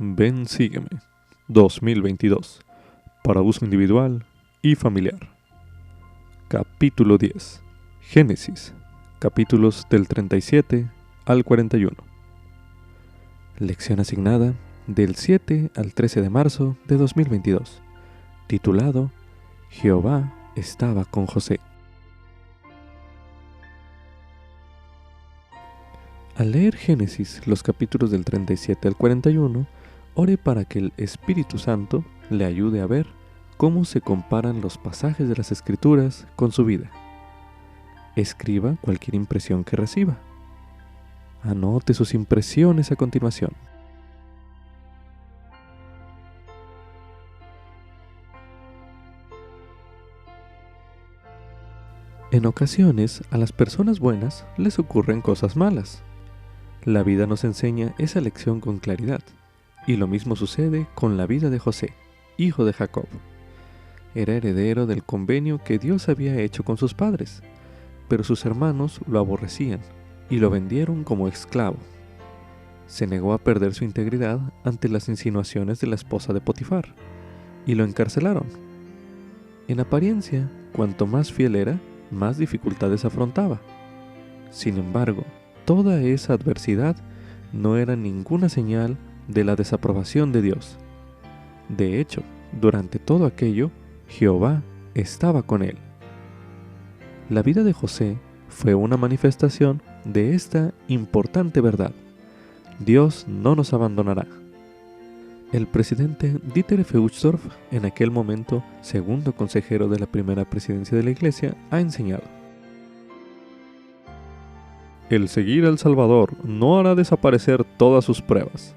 Ven, sígueme 2022 para uso individual y familiar. Capítulo 10. Génesis, capítulos del 37 al 41. Lección asignada del 7 al 13 de marzo de 2022, titulado Jehová estaba con José. Al leer Génesis, los capítulos del 37 al 41, ore para que el Espíritu Santo le ayude a ver cómo se comparan los pasajes de las Escrituras con su vida. Escriba cualquier impresión que reciba. Anote sus impresiones a continuación. En ocasiones, a las personas buenas les ocurren cosas malas. La vida nos enseña esa lección con claridad, y lo mismo sucede con la vida de José, hijo de Jacob. Era heredero del convenio que Dios había hecho con sus padres, pero sus hermanos lo aborrecían y lo vendieron como esclavo. Se negó a perder su integridad ante las insinuaciones de la esposa de Potifar, y lo encarcelaron. En apariencia, cuanto más fiel era, más dificultades afrontaba. Sin embargo, toda esa adversidad no era ninguna señal de la desaprobación de Dios. De hecho, durante todo aquello, Jehová estaba con él. La vida de José fue una manifestación de esta importante verdad. Dios no nos abandonará. El presidente Dieter F. Uchtdorf, en aquel momento segundo consejero de la primera presidencia de la Iglesia, ha enseñado: el seguir al Salvador no hará desaparecer todas sus pruebas.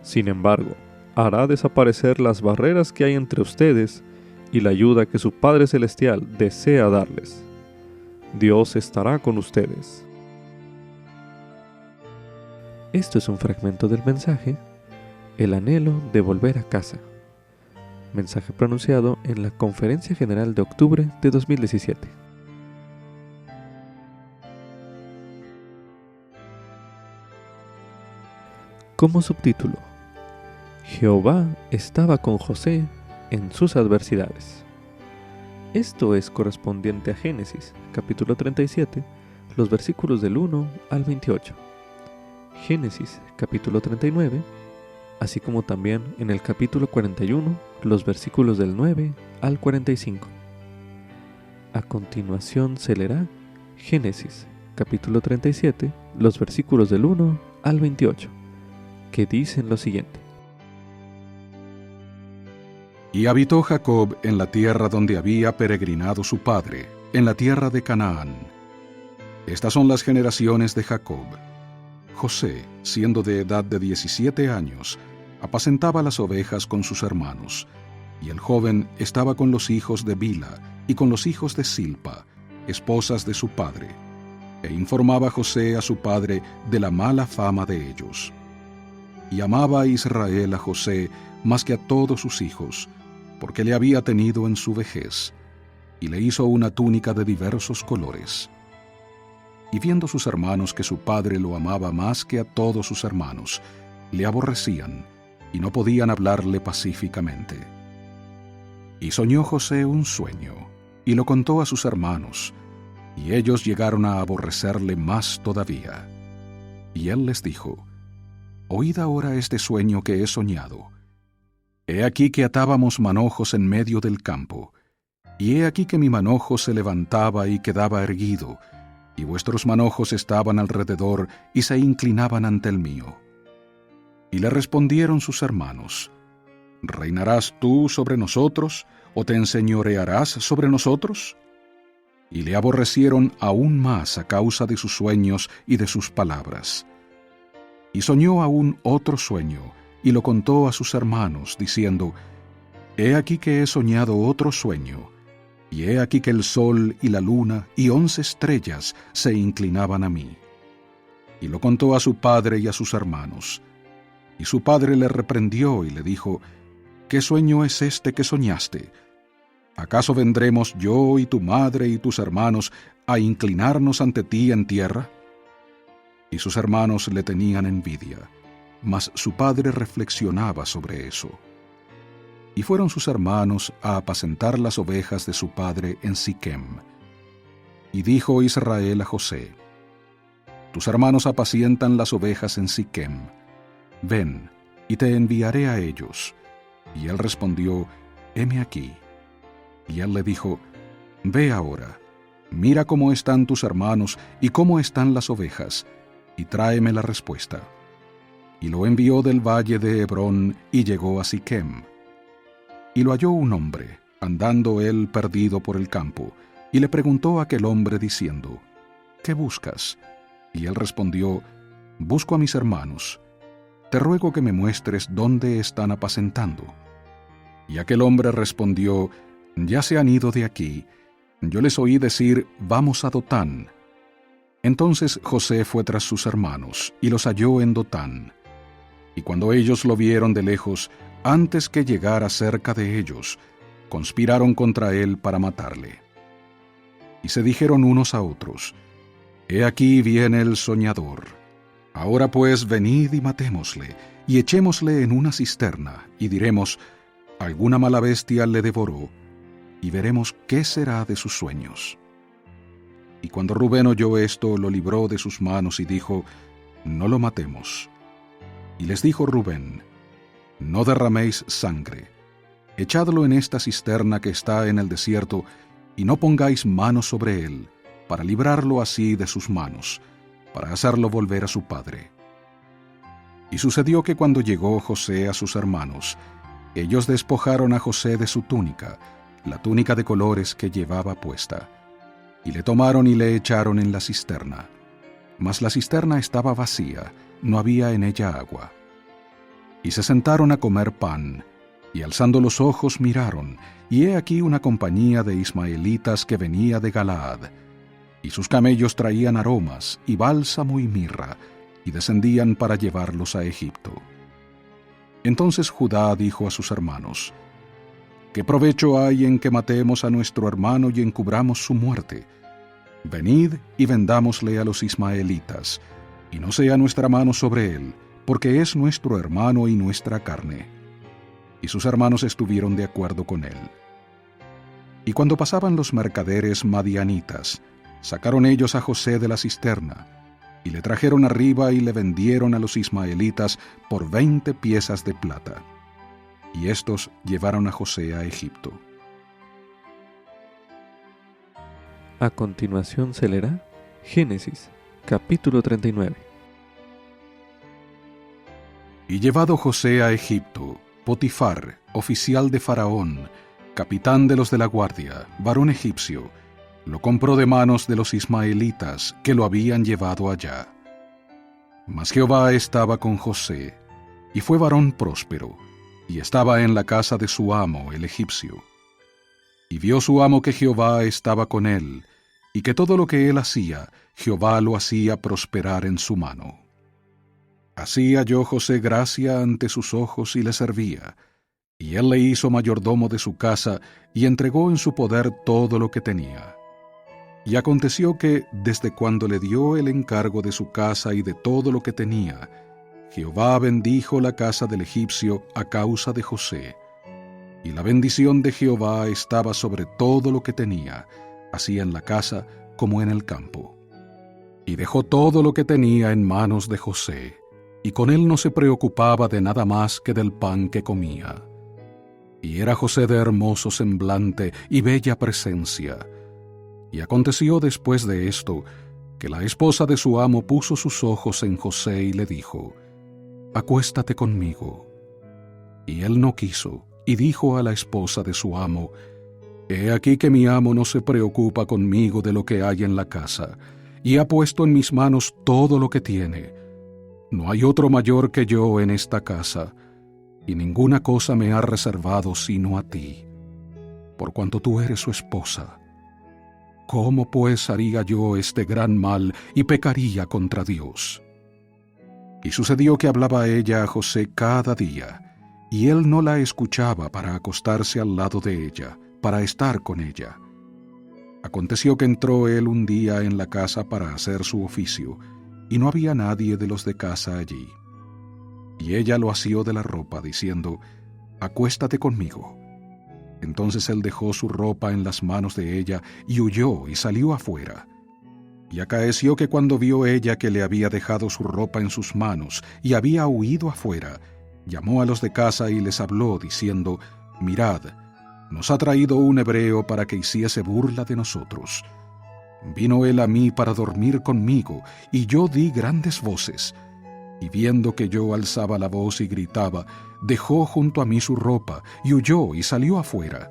Sin embargo, hará desaparecer las barreras que hay entre ustedes y la ayuda que su Padre Celestial desea darles. Dios estará con ustedes. Esto es un fragmento del mensaje El anhelo de volver a casa. Mensaje pronunciado en la Conferencia General de octubre de 2017. Como subtítulo: Jehová estaba con José en sus adversidades. Esto es correspondiente a Génesis, capítulo 37, los versículos del 1 al 28. Génesis, capítulo 39, así como también en el capítulo 41, los versículos del 9 al 45. A continuación se leerá Génesis, capítulo 37, los versículos del 1 al 28, que dicen lo siguiente. Y habitó Jacob en la tierra donde había peregrinado su padre, en la tierra de Canaán. Estas son las generaciones de Jacob. José, siendo de edad de 17 años, apacentaba las ovejas con sus hermanos, y el joven estaba con los hijos de Bila y con los hijos de Silpa, esposas de su padre, e informaba José a su padre de la mala fama de ellos. Y amaba a Israel a José más que a todos sus hijos, porque le había tenido en su vejez, y le hizo una túnica de diversos colores. Y viendo sus hermanos que su padre lo amaba más que a todos sus hermanos, le aborrecían, y no podían hablarle pacíficamente. Y soñó José un sueño, y lo contó a sus hermanos, y ellos llegaron a aborrecerle más todavía. Y él les dijo: Oíd ahora este sueño que he soñado. He aquí que atábamos manojos en medio del campo, y he aquí que mi manojo se levantaba y quedaba erguido, y vuestros manojos estaban alrededor y se inclinaban ante el mío. Y le respondieron sus hermanos: ¿Reinarás tú sobre nosotros, o te enseñorearás sobre nosotros? Y le aborrecieron aún más a causa de sus sueños y de sus palabras. Y soñó aún otro sueño, y lo contó a sus hermanos, diciendo: He aquí que he soñado otro sueño, y he aquí que el sol y la luna y 11 estrellas se inclinaban a mí. Y lo contó a su padre y a sus hermanos. Y su padre le reprendió y le dijo: ¿Qué sueño es este que soñaste? ¿Acaso vendremos yo y tu madre y tus hermanos a inclinarnos ante ti en tierra? Y sus hermanos le tenían envidia. mas su padre reflexionaba sobre eso. Y fueron sus hermanos a apacentar las ovejas de su padre en Siquem. Y dijo Israel a José: Tus hermanos apacientan las ovejas en Siquem. Ven, y te enviaré a ellos. Y él respondió: Heme aquí. Y él le dijo: Ve ahora, mira cómo están tus hermanos y cómo están las ovejas, y tráeme la respuesta. Y lo envió del valle de Hebrón, y llegó a Siquem. Y lo halló un hombre, andando él perdido por el campo, y le preguntó a aquel hombre diciendo: ¿Qué buscas? Y él respondió: Busco a mis hermanos. Te ruego que me muestres dónde están apacentando. Y aquel hombre respondió: Ya se han ido de aquí. Yo les oí decir: Vamos a Dotán. Entonces José fue tras sus hermanos, y los halló en Dotán. Y cuando ellos lo vieron de lejos, antes que llegara cerca de ellos, conspiraron contra él para matarle. Y se dijeron unos a otros: He aquí viene el soñador. Ahora pues venid y matémosle, y echémosle en una cisterna, y diremos: Alguna mala bestia le devoró, y veremos qué será de sus sueños. Y cuando Rubén oyó esto, lo libró de sus manos y dijo: No lo matemos. Y les dijo Rubén: No derraméis sangre. Echadlo en esta cisterna que está en el desierto, y no pongáis mano sobre él, para librarlo así de sus manos, para hacerlo volver a su padre. Y sucedió que cuando llegó José a sus hermanos, ellos despojaron a José de su túnica, la túnica de colores que llevaba puesta, y le tomaron y le echaron en la cisterna. Mas la cisterna estaba vacía, no había en ella agua. Y se sentaron a comer pan, y alzando los ojos miraron, y he aquí una compañía de ismaelitas que venía de Galaad, y sus camellos traían aromas, y bálsamo y mirra, y descendían para llevarlos a Egipto. Entonces Judá dijo a sus hermanos: ¿Qué provecho hay en que matemos a nuestro hermano y encubramos su muerte? Venid y vendámosle a los ismaelitas, y no sea nuestra mano sobre él, porque es nuestro hermano y nuestra carne. Y sus hermanos estuvieron de acuerdo con él. Y cuando pasaban los mercaderes madianitas, sacaron ellos a José de la cisterna, y le trajeron arriba y le vendieron a los ismaelitas por 20 piezas de plata. Y éstos llevaron a José a Egipto. A continuación se leerá Génesis, capítulo 39. Y llevado José a Egipto, Potifar, oficial de Faraón, capitán de los de la guardia, varón egipcio, lo compró de manos de los ismaelitas que lo habían llevado allá. Mas Jehová estaba con José, y fue varón próspero, y estaba en la casa de su amo, el egipcio. Y vio su amo que Jehová estaba con él, y que todo lo que él hacía, Jehová lo hacía prosperar en su mano. Así halló José gracia ante sus ojos y le servía, y él le hizo mayordomo de su casa, y entregó en su poder todo lo que tenía. Y aconteció que, desde cuando le dio el encargo de su casa y de todo lo que tenía, Jehová bendijo la casa del egipcio a causa de José. Y la bendición de Jehová estaba sobre todo lo que tenía, así en la casa como en el campo. Y dejó todo lo que tenía en manos de José, y con él no se preocupaba de nada más que del pan que comía. Y era José de hermoso semblante y bella presencia. Y aconteció después de esto, que la esposa de su amo puso sus ojos en José y le dijo: Acuéstate conmigo. Y él no quiso, y dijo a la esposa de su amo: He aquí que mi amo no se preocupa conmigo de lo que hay en la casa, y ha puesto en mis manos todo lo que tiene. No hay otro mayor que yo en esta casa, y ninguna cosa me ha reservado sino a ti, por cuanto tú eres su esposa. ¿Cómo pues haría yo este gran mal y pecaría contra Dios? Y sucedió que hablaba ella a José cada día, y él no la escuchaba para acostarse al lado de ella, para estar con ella. Aconteció que entró él un día en la casa para hacer su oficio, y no había nadie de los de casa allí. Y ella lo asió de la ropa, diciendo, «Acuéstate conmigo». Entonces él dejó su ropa en las manos de ella, y huyó y salió afuera. Y acaeció que cuando vio ella que le había dejado su ropa en sus manos, y había huido afuera, llamó a los de casa y les habló, diciendo, «Mirad, nos ha traído un hebreo para que hiciese burla de nosotros. Vino él a mí para dormir conmigo, y yo di grandes voces. Y viendo que yo alzaba la voz y gritaba, dejó junto a mí su ropa, y huyó y salió afuera.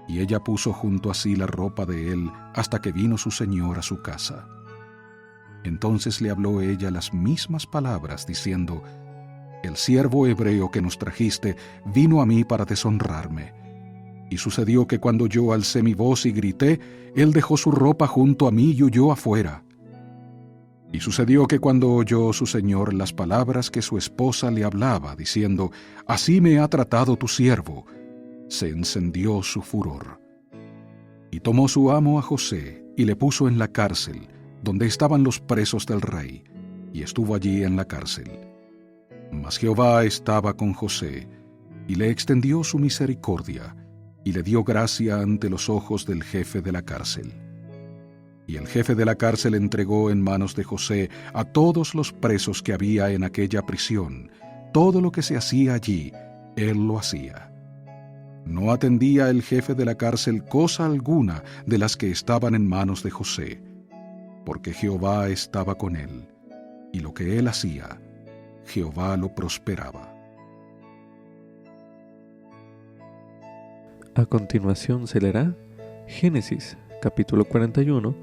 Y ella puso junto a sí la ropa de él hasta que vino su señor a su casa. Entonces le habló ella las mismas palabras, diciendo, «El siervo hebreo que nos trajiste vino a mí para deshonrarme. Y sucedió que cuando yo alcé mi voz y grité, él dejó su ropa junto a mí y huyó afuera. Y sucedió que cuando oyó su señor las palabras que su esposa le hablaba, diciendo, «Así me ha tratado tu siervo», se encendió su furor. Y tomó su amo a José y le puso en la cárcel, donde estaban los presos del rey, y estuvo allí en la cárcel. Mas Jehová estaba con José, y le extendió su misericordia, y le dio gracia ante los ojos del jefe de la cárcel. Y el jefe de la cárcel entregó en manos de José a todos los presos que había en aquella prisión. Todo lo que se hacía allí, él lo hacía. No atendía el jefe de la cárcel cosa alguna de las que estaban en manos de José, porque Jehová estaba con él, y lo que él hacía, Jehová lo prosperaba. A continuación se leerá Génesis, capítulo 41,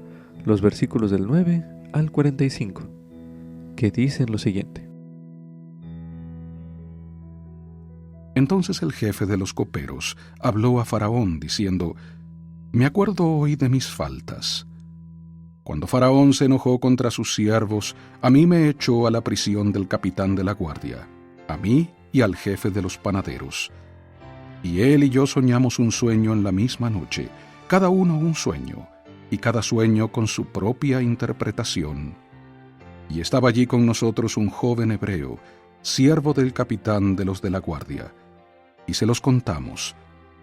los versículos del 9 al 45, que dicen lo siguiente. Entonces el jefe de los coperos habló a Faraón, diciendo, «Me acuerdo hoy de mis faltas. Cuando Faraón se enojó contra sus siervos, a mí me echó a la prisión del capitán de la guardia, a mí y al jefe de los panaderos. Y él y yo soñamos un sueño en la misma noche, cada uno un sueño, y cada sueño con su propia interpretación. Y estaba allí con nosotros un joven hebreo, siervo del capitán de los de la guardia, y se los contamos,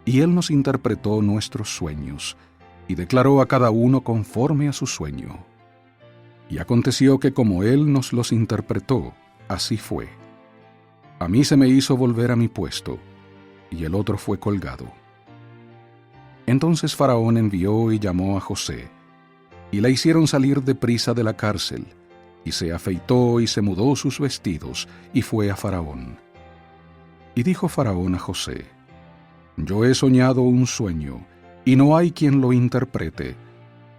y él nos interpretó nuestros sueños, y declaró a cada uno conforme a su sueño. Y aconteció que como él nos los interpretó, así fue. A mí se me hizo volver a mi puesto, y el otro fue colgado. Entonces Faraón envió y llamó a José, y la hicieron salir deprisa de la cárcel, y se afeitó y se mudó sus vestidos, y fue a Faraón. Y dijo Faraón a José, «Yo he soñado un sueño, y no hay quien lo interprete,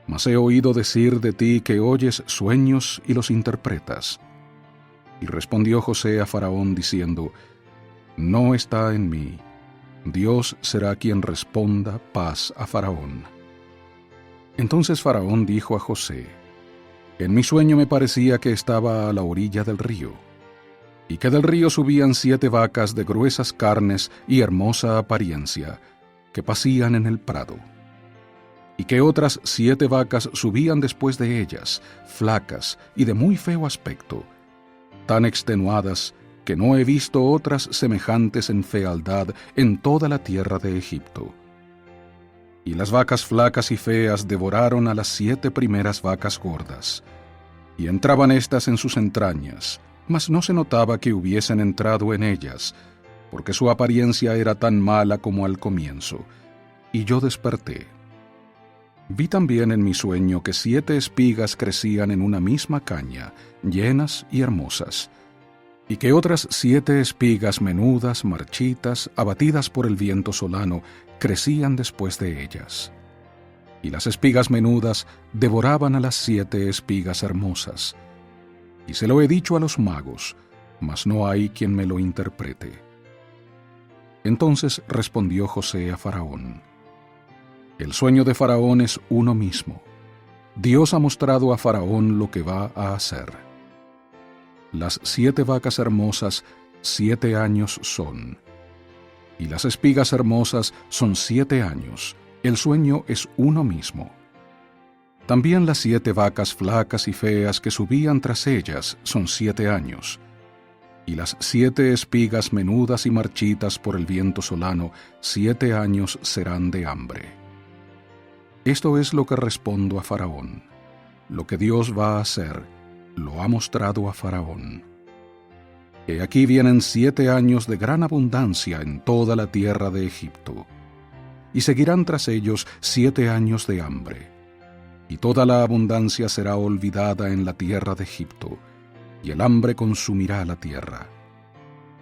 mas he oído decir de ti que oyes sueños y los interpretas». Y respondió José a Faraón diciendo, «No está en mí. Dios será quien responda paz a Faraón». Entonces Faraón dijo a José, «En mi sueño me parecía que estaba a la orilla del río, y que del río subían 7 vacas de gruesas carnes y hermosa apariencia, que pacían en el prado, y que otras 7 vacas subían después de ellas, flacas y de muy feo aspecto, tan extenuadas que no he visto otras semejantes en fealdad en toda la tierra de Egipto. Y las vacas flacas y feas devoraron a las 7 primeras vacas gordas, y entraban éstas en sus entrañas, mas no se notaba que hubiesen entrado en ellas, porque su apariencia era tan mala como al comienzo, y yo desperté. Vi también en mi sueño que 7 espigas crecían en una misma caña, llenas y hermosas, y que otras 7 espigas menudas, marchitas, abatidas por el viento solano, crecían después de ellas. Y las espigas menudas devoraban a las 7 espigas hermosas. Y se lo he dicho a los magos, mas no hay quien me lo interprete. Entonces respondió José a Faraón, «El sueño de Faraón es uno mismo. Dios ha mostrado a Faraón lo que va a hacer. Las 7 vacas hermosas 7 años son, y las espigas hermosas son 7 años. El sueño es uno mismo. También las 7 vacas flacas y feas que subían tras ellas son 7 años. y las 7 espigas menudas y marchitas por el viento solano, 7 años serán de hambre. Esto es lo que respondo a Faraón. Lo que Dios va a hacer, lo ha mostrado a Faraón. He aquí vienen 7 años de gran abundancia en toda la tierra de Egipto, y seguirán tras ellos 7 años de hambre. Y toda la abundancia será olvidada en la tierra de Egipto, y el hambre consumirá la tierra.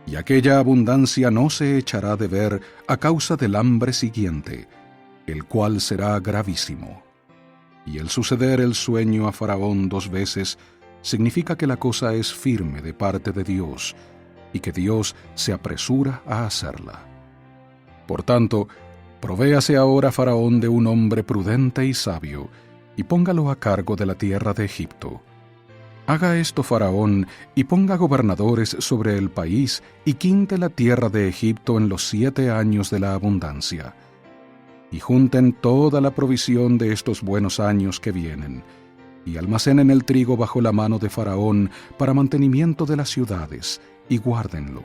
Y aquella abundancia no se echará de ver a causa del hambre siguiente, el cual será gravísimo. Y el suceder el sueño a Faraón 2 veces significa que la cosa es firme de parte de Dios, y que Dios se apresura a hacerla. Por tanto, provéase ahora Faraón de un hombre prudente y sabio, y póngalo a cargo de la tierra de Egipto. Haga esto Faraón, y ponga gobernadores sobre el país, y quinte la tierra de Egipto en los 7 años de la abundancia. Y junten toda la provisión de estos buenos años que vienen, y almacenen el trigo bajo la mano de Faraón para mantenimiento de las ciudades, y guárdenlo.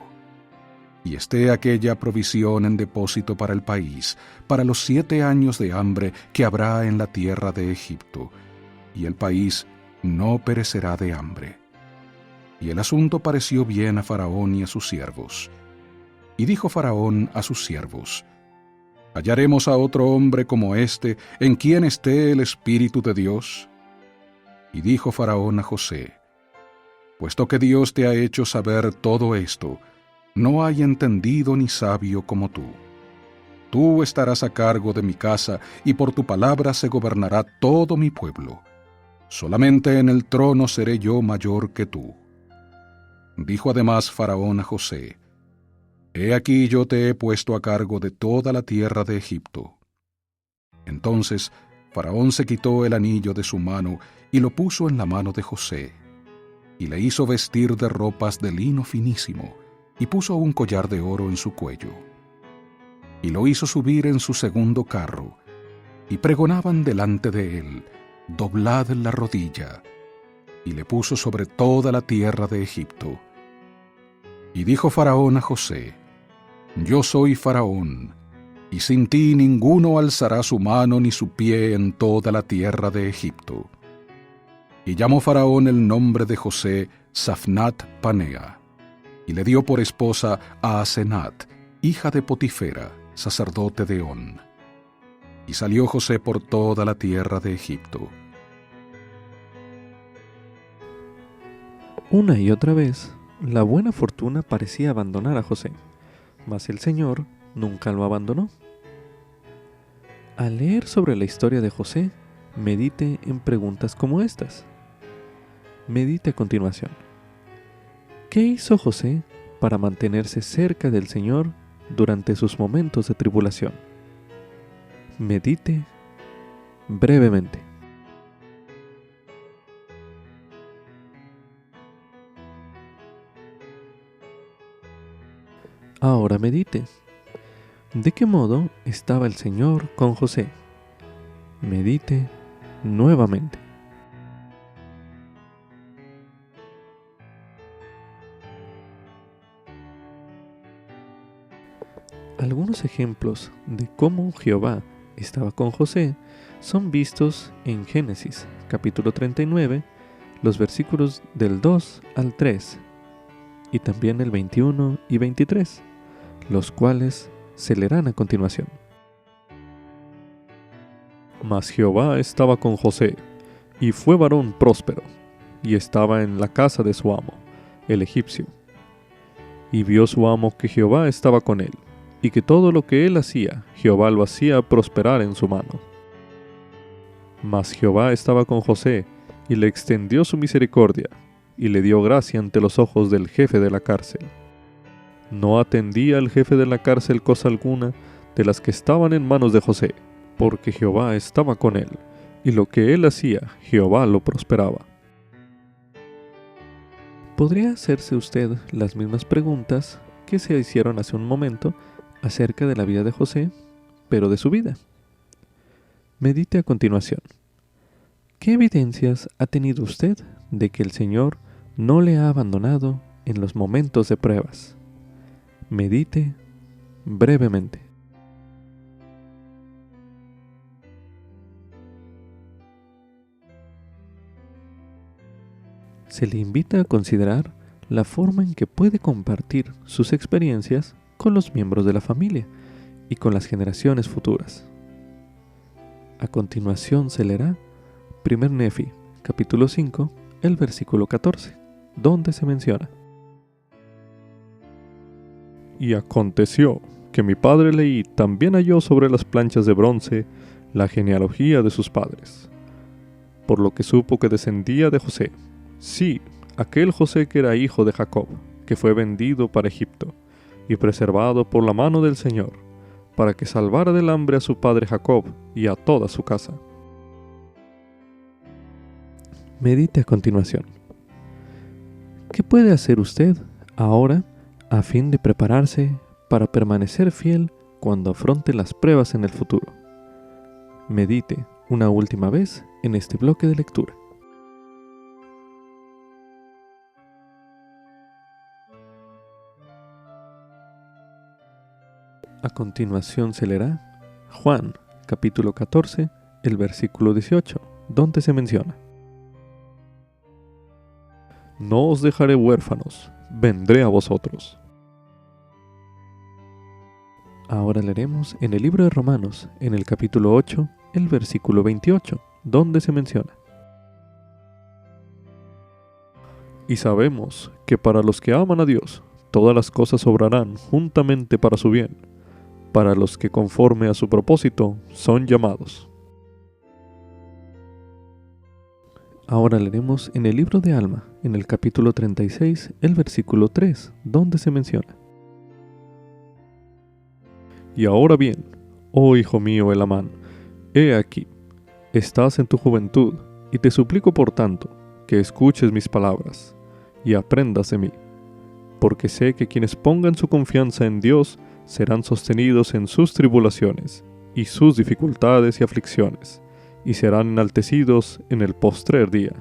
Y esté aquella provisión en depósito para el país, para los 7 años de hambre que habrá en la tierra de Egipto, y el país no perecerá de hambre. Y el asunto pareció bien a Faraón y a sus siervos. Y dijo Faraón a sus siervos: ¿hallaremos a otro hombre como este, en quien esté el Espíritu de Dios? Y dijo Faraón a José: puesto que Dios te ha hecho saber todo esto, no hay entendido ni sabio como tú. Tú estarás a cargo de mi casa, y por tu palabra se gobernará todo mi pueblo. Solamente en el trono seré yo mayor que tú. Dijo además Faraón a José: he aquí yo te he puesto a cargo de toda la tierra de Egipto. Entonces Faraón se quitó el anillo de su mano y lo puso en la mano de José, y le hizo vestir de ropas de lino finísimo, y puso un collar de oro en su cuello. Y lo hizo subir en su segundo carro, y pregonaban delante de él: doblad la rodilla, y le puso sobre toda la tierra de Egipto. Y dijo Faraón a José: yo soy Faraón, y sin ti ninguno alzará su mano ni su pie en toda la tierra de Egipto. Y llamó Faraón el nombre de José Safnat Panea, y le dio por esposa a Asenat, hija de Potifera, sacerdote de On. Y salió José por toda la tierra de Egipto. Una y otra vez, la buena fortuna parecía abandonar a José, mas el Señor nunca lo abandonó. Al leer sobre la historia de José, medite en preguntas como estas. Medite a continuación: ¿qué hizo José para mantenerse cerca del Señor durante sus momentos de tribulación? Medite brevemente. Ahora medite. ¿De qué modo estaba el Señor con José? Medite nuevamente. Algunos ejemplos de cómo Jehová estaba con José son vistos en Génesis, capítulo 39, los versículos del 2 al 3, y también el 21 y 23, los cuales se leerán a continuación. Mas Jehová estaba con José, y fue varón próspero, y estaba en la casa de su amo, el egipcio. Y vio su amo que Jehová estaba con él, y que todo lo que él hacía, Jehová lo hacía prosperar en su mano. Mas Jehová estaba con José, y le extendió su misericordia, y le dio gracia ante los ojos del jefe de la cárcel. No atendía el jefe de la cárcel cosa alguna de las que estaban en manos de José, porque Jehová estaba con él, y lo que él hacía, Jehová lo prosperaba. ¿Podría hacerse usted las mismas preguntas que se hicieron hace un momento acerca de la vida de José, pero de su vida? Medite a continuación. ¿Qué evidencias ha tenido usted de que el Señor no le ha abandonado en los momentos de pruebas. Medite brevemente. Se le invita a considerar la forma en que puede compartir sus experiencias con los miembros de la familia y con las generaciones futuras. A continuación se leerá 1 Nefi, capítulo 5, el versículo 14, donde se menciona: Y aconteció que mi padre Leí también halló sobre las planchas de bronce la genealogía de sus padres, por lo que supo que descendía de José, sí, aquel José que era hijo de Jacob, que fue vendido para Egipto, y preservado por la mano del Señor, para que salvara del hambre a su padre Jacob y a toda su casa. Medite a continuación. ¿Qué puede hacer usted ahora a fin de prepararse para permanecer fiel cuando afronte las pruebas en el futuro? Medite una última vez en este bloque de lectura. A continuación se leerá Juan, capítulo 14, el versículo 18, donde se menciona: No os dejaré huérfanos, vendré a vosotros. Ahora leeremos en el libro de Romanos, en el capítulo 8, el versículo 28, donde se menciona: Y sabemos que para los que aman a Dios, todas las cosas obrarán juntamente para su bien, para los que conforme a su propósito son llamados. Ahora leeremos en el libro de Alma, en el capítulo 36, el versículo 3, donde se menciona: Y ahora bien, oh hijo mío Elamán, he aquí, estás en tu juventud, y te suplico por tanto, que escuches mis palabras, y aprendas de mí, porque sé que quienes pongan su confianza en Dios serán sostenidos en sus tribulaciones, y sus dificultades y aflicciones, y serán enaltecidos en el postrer día.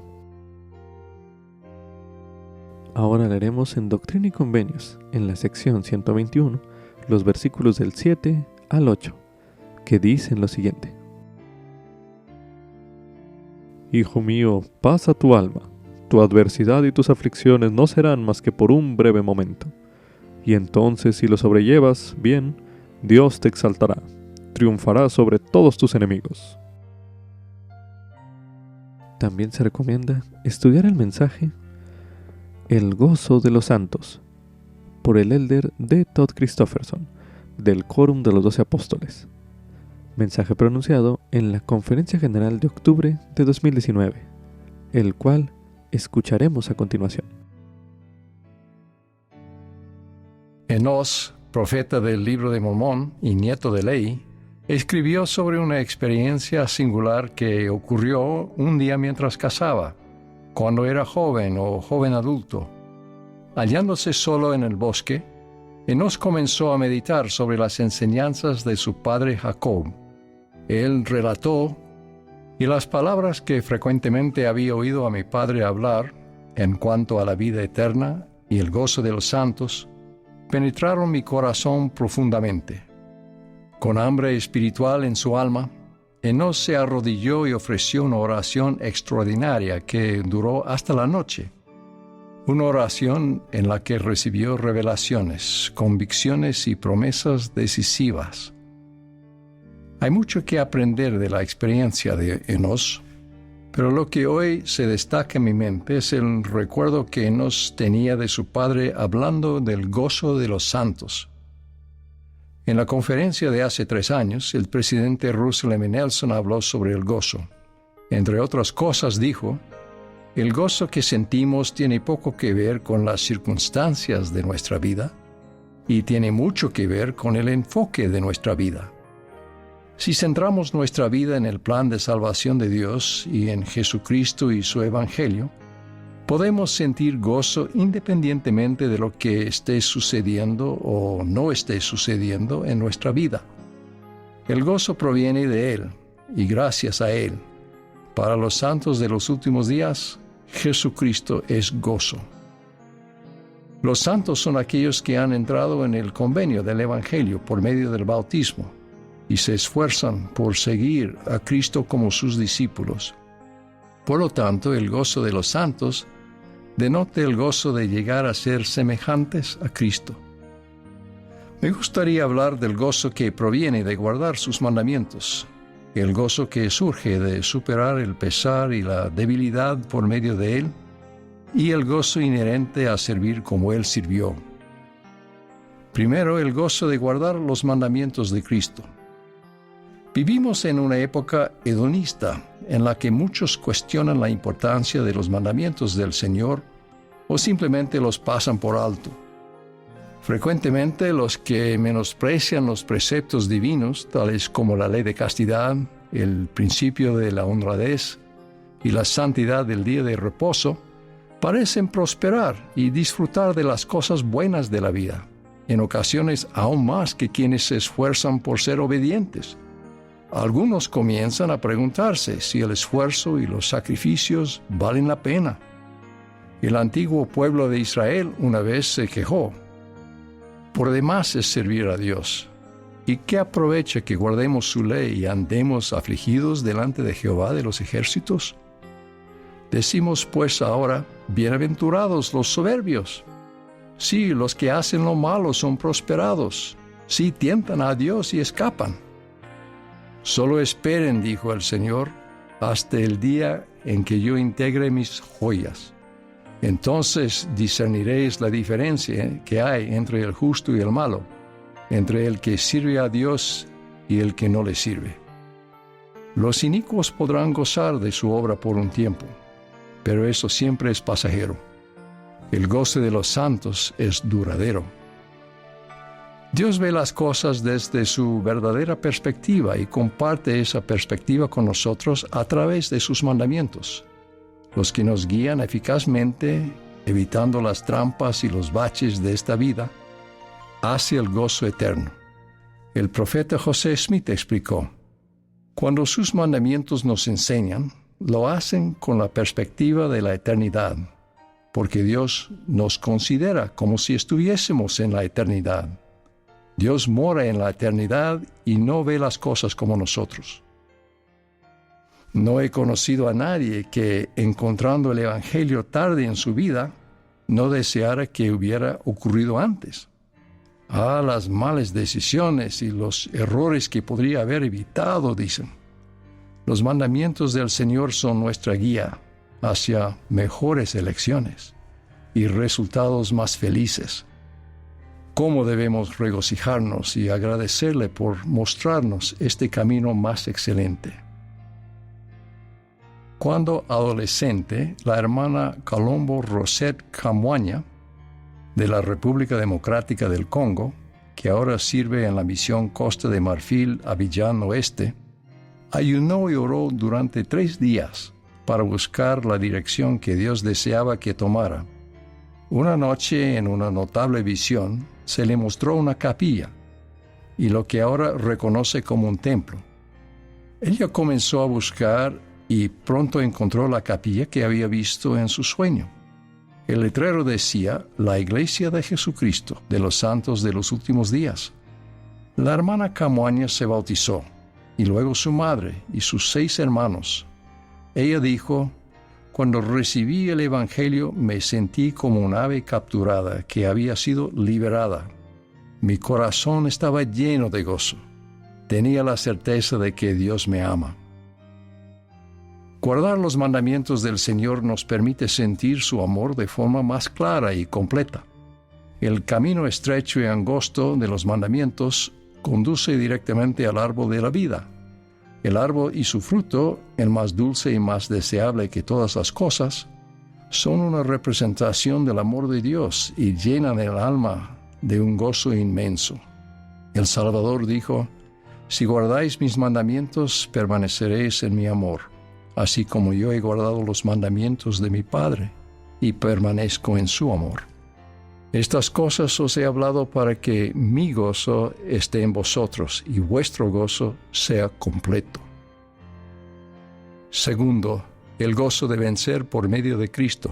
Ahora leeremos en Doctrina y Convenios, en la sección 121, los versículos del 7 al 8, que dicen lo siguiente: Hijo mío, pasa tu alma, tu adversidad y tus aflicciones no serán más que por un breve momento. Y entonces, si lo sobrellevas bien, Dios te exaltará, triunfará sobre todos tus enemigos. También se recomienda estudiar el mensaje El gozo de los santos, por el elder D. Todd Christofferson, del Quórum de los 12 Apóstoles. Mensaje pronunciado en la Conferencia General de octubre de 2019, el cual escucharemos a continuación. Enós, profeta del Libro de Mormón y nieto de Leí, escribió sobre una experiencia singular que ocurrió un día mientras cazaba, cuando era joven o joven adulto. Hallándose solo en el bosque, Enós comenzó a meditar sobre las enseñanzas de su padre Jacob. Él relató: y las palabras que frecuentemente había oído a mi padre hablar en cuanto a la vida eterna y el gozo de los santos, penetraron mi corazón profundamente. Con hambre espiritual en su alma, Enós se arrodilló y ofreció una oración extraordinaria que duró hasta la noche. Una oración en la que recibió revelaciones, convicciones y promesas decisivas. Hay mucho que aprender de la experiencia de Enós, pero lo que hoy se destaca en mi mente es el recuerdo que Enós tenía de su padre hablando del gozo de los santos. En la conferencia de hace 3 años, el presidente Russell M. Nelson habló sobre el gozo. Entre otras cosas dijo: el gozo que sentimos tiene poco que ver con las circunstancias de nuestra vida y tiene mucho que ver con el enfoque de nuestra vida. Si centramos nuestra vida en el plan de salvación de Dios y en Jesucristo y su Evangelio, podemos sentir gozo independientemente de lo que esté sucediendo o no esté sucediendo en nuestra vida. El gozo proviene de Él y gracias a Él. Para los santos de los últimos días, Jesucristo es gozo. Los santos son aquellos que han entrado en el convenio del Evangelio por medio del bautismo y se esfuerzan por seguir a Cristo como sus discípulos. Por lo tanto, el gozo de los santos denota el gozo de llegar a ser semejantes a Cristo. Me gustaría hablar del gozo que proviene de guardar sus mandamientos, el gozo que surge de superar el pesar y la debilidad por medio de él, y el gozo inherente a servir como él sirvió. Primero, el gozo de guardar los mandamientos de Cristo. Vivimos en una época hedonista en la que muchos cuestionan la importancia de los mandamientos del Señor o simplemente los pasan por alto. Frecuentemente los que menosprecian los preceptos divinos, tales como la ley de castidad, el principio de la honradez y la santidad del día de reposo, parecen prosperar y disfrutar de las cosas buenas de la vida, en ocasiones aún más que quienes se esfuerzan por ser obedientes. Algunos comienzan a preguntarse si el esfuerzo y los sacrificios valen la pena. El antiguo pueblo de Israel una vez se quejó: por demás es servir a Dios. ¿Y qué aprovecha que guardemos su ley y andemos afligidos delante de Jehová de los ejércitos? Decimos pues ahora: bienaventurados los soberbios. Sí, los que hacen lo malo son prosperados. Sí, tientan a Dios y escapan. Solo esperen, dijo el Señor, hasta el día en que yo integre mis joyas. Entonces discerniréis la diferencia que hay entre el justo y el malo, entre el que sirve a Dios y el que no le sirve. Los inicuos podrán gozar de su obra por un tiempo, pero eso siempre es pasajero. El goce de los santos es duradero. Dios ve las cosas desde su verdadera perspectiva y comparte esa perspectiva con nosotros a través de sus mandamientos, los que nos guían eficazmente, evitando las trampas y los baches de esta vida, hacia el gozo eterno. El profeta José Smith explicó: cuando sus mandamientos nos enseñan, lo hacen con la perspectiva de la eternidad, porque Dios nos considera como si estuviésemos en la eternidad. Dios mora en la eternidad y no ve las cosas como nosotros. No he conocido a nadie que, encontrando el Evangelio tarde en su vida, no deseara que hubiera ocurrido antes. Las malas decisiones y los errores que podría haber evitado, dicen. Los mandamientos del Señor son nuestra guía hacia mejores elecciones y resultados más felices. ¿Cómo debemos regocijarnos y agradecerle por mostrarnos este camino más excelente? Cuando adolescente, la hermana Colombo Rosette Kamwanya, de la República Democrática del Congo, que ahora sirve en la misión Costa de Marfil, Abiyán Oeste, ayunó y oró durante 3 días para buscar la dirección que Dios deseaba que tomara. Una noche, en una notable visión, se le mostró una capilla y lo que ahora reconoce como un templo. Ella comenzó a buscar y pronto encontró la capilla que había visto en su sueño. El letrero decía: la Iglesia de Jesucristo de los Santos de los Últimos Días. La hermana Kamwanya se bautizó, y luego su madre y sus 6 hermanos. Ella dijo: cuando recibí el Evangelio me sentí como un ave capturada que había sido liberada. Mi corazón estaba lleno de gozo. Tenía la certeza de que Dios me ama. Guardar los mandamientos del Señor nos permite sentir su amor de forma más clara y completa. El camino estrecho y angosto de los mandamientos conduce directamente al árbol de la vida. El árbol y su fruto, el más dulce y más deseable que todas las cosas, son una representación del amor de Dios y llenan el alma de un gozo inmenso. El Salvador dijo: si guardáis mis mandamientos, permaneceréis en mi amor, así como yo he guardado los mandamientos de mi Padre y permanezco en su amor. Estas cosas os he hablado para que mi gozo esté en vosotros y vuestro gozo sea completo. Segundo, el gozo de vencer por medio de Cristo.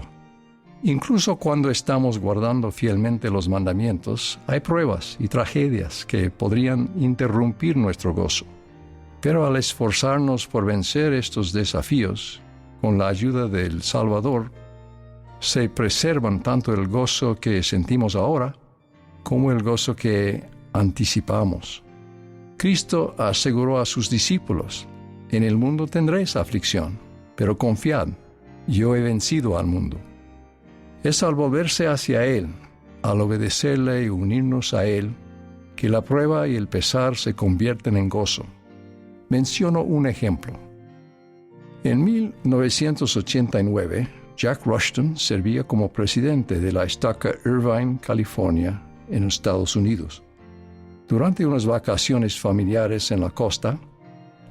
Incluso cuando estamos guardando fielmente los mandamientos, hay pruebas y tragedias que podrían interrumpir nuestro gozo. Pero al esforzarnos por vencer estos desafíos, con la ayuda del Salvador, se preservan tanto el gozo que sentimos ahora como el gozo que anticipamos. Cristo aseguró a sus discípulos: en el mundo tendréis aflicción, pero confiad, yo he vencido al mundo. Es al volverse hacia Él, al obedecerle y unirnos a Él, que la prueba y el pesar se convierten en gozo. Menciono un ejemplo. En 1989, Jack Rushton servía como presidente de la estaca Irvine, California, en Estados Unidos. Durante unas vacaciones familiares en la costa,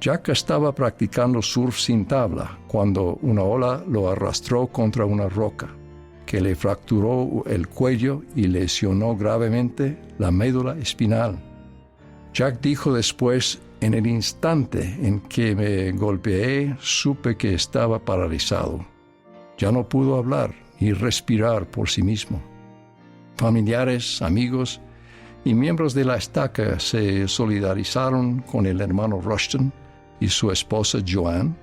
Jack estaba practicando surf sin tabla cuando una ola lo arrastró contra una roca, que le fracturó el cuello y lesionó gravemente la médula espinal. Jack dijo después: en el instante en que me golpeé, supe que estaba paralizado. Ya no pudo hablar ni respirar por sí mismo. Familiares, amigos y miembros de la estaca se solidarizaron con el hermano Rushton y su esposa Joanne,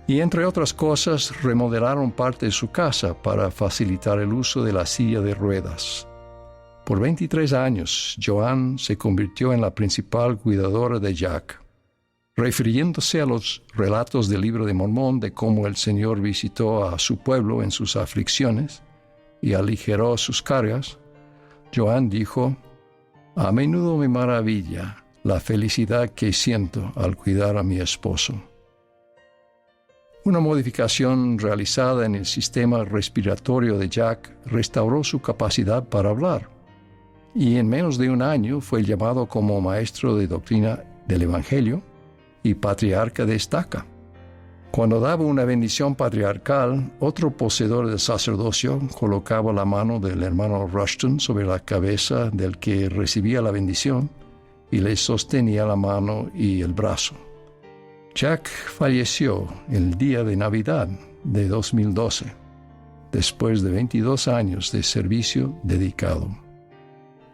y entre otras cosas remodelaron parte de su casa para facilitar el uso de la silla de ruedas. Por 23 años, Joanne se convirtió en la principal cuidadora de Jack. Refiriéndose a los relatos del Libro de Mormón de cómo el Señor visitó a su pueblo en sus aflicciones y aligeró sus cargas, Joanne dijo: a menudo me maravilla la felicidad que siento al cuidar a mi esposo. Una modificación realizada en el sistema respiratorio de Jack restauró su capacidad para hablar, y en menos de un año fue llamado como maestro de doctrina del Evangelio y patriarca de estaca. Cuando daba una bendición patriarcal, otro poseedor del sacerdocio colocaba la mano del hermano Rushton sobre la cabeza del que recibía la bendición y le sostenía la mano y el brazo. Jack falleció el día de Navidad de 2012, después de 22 años de servicio dedicado.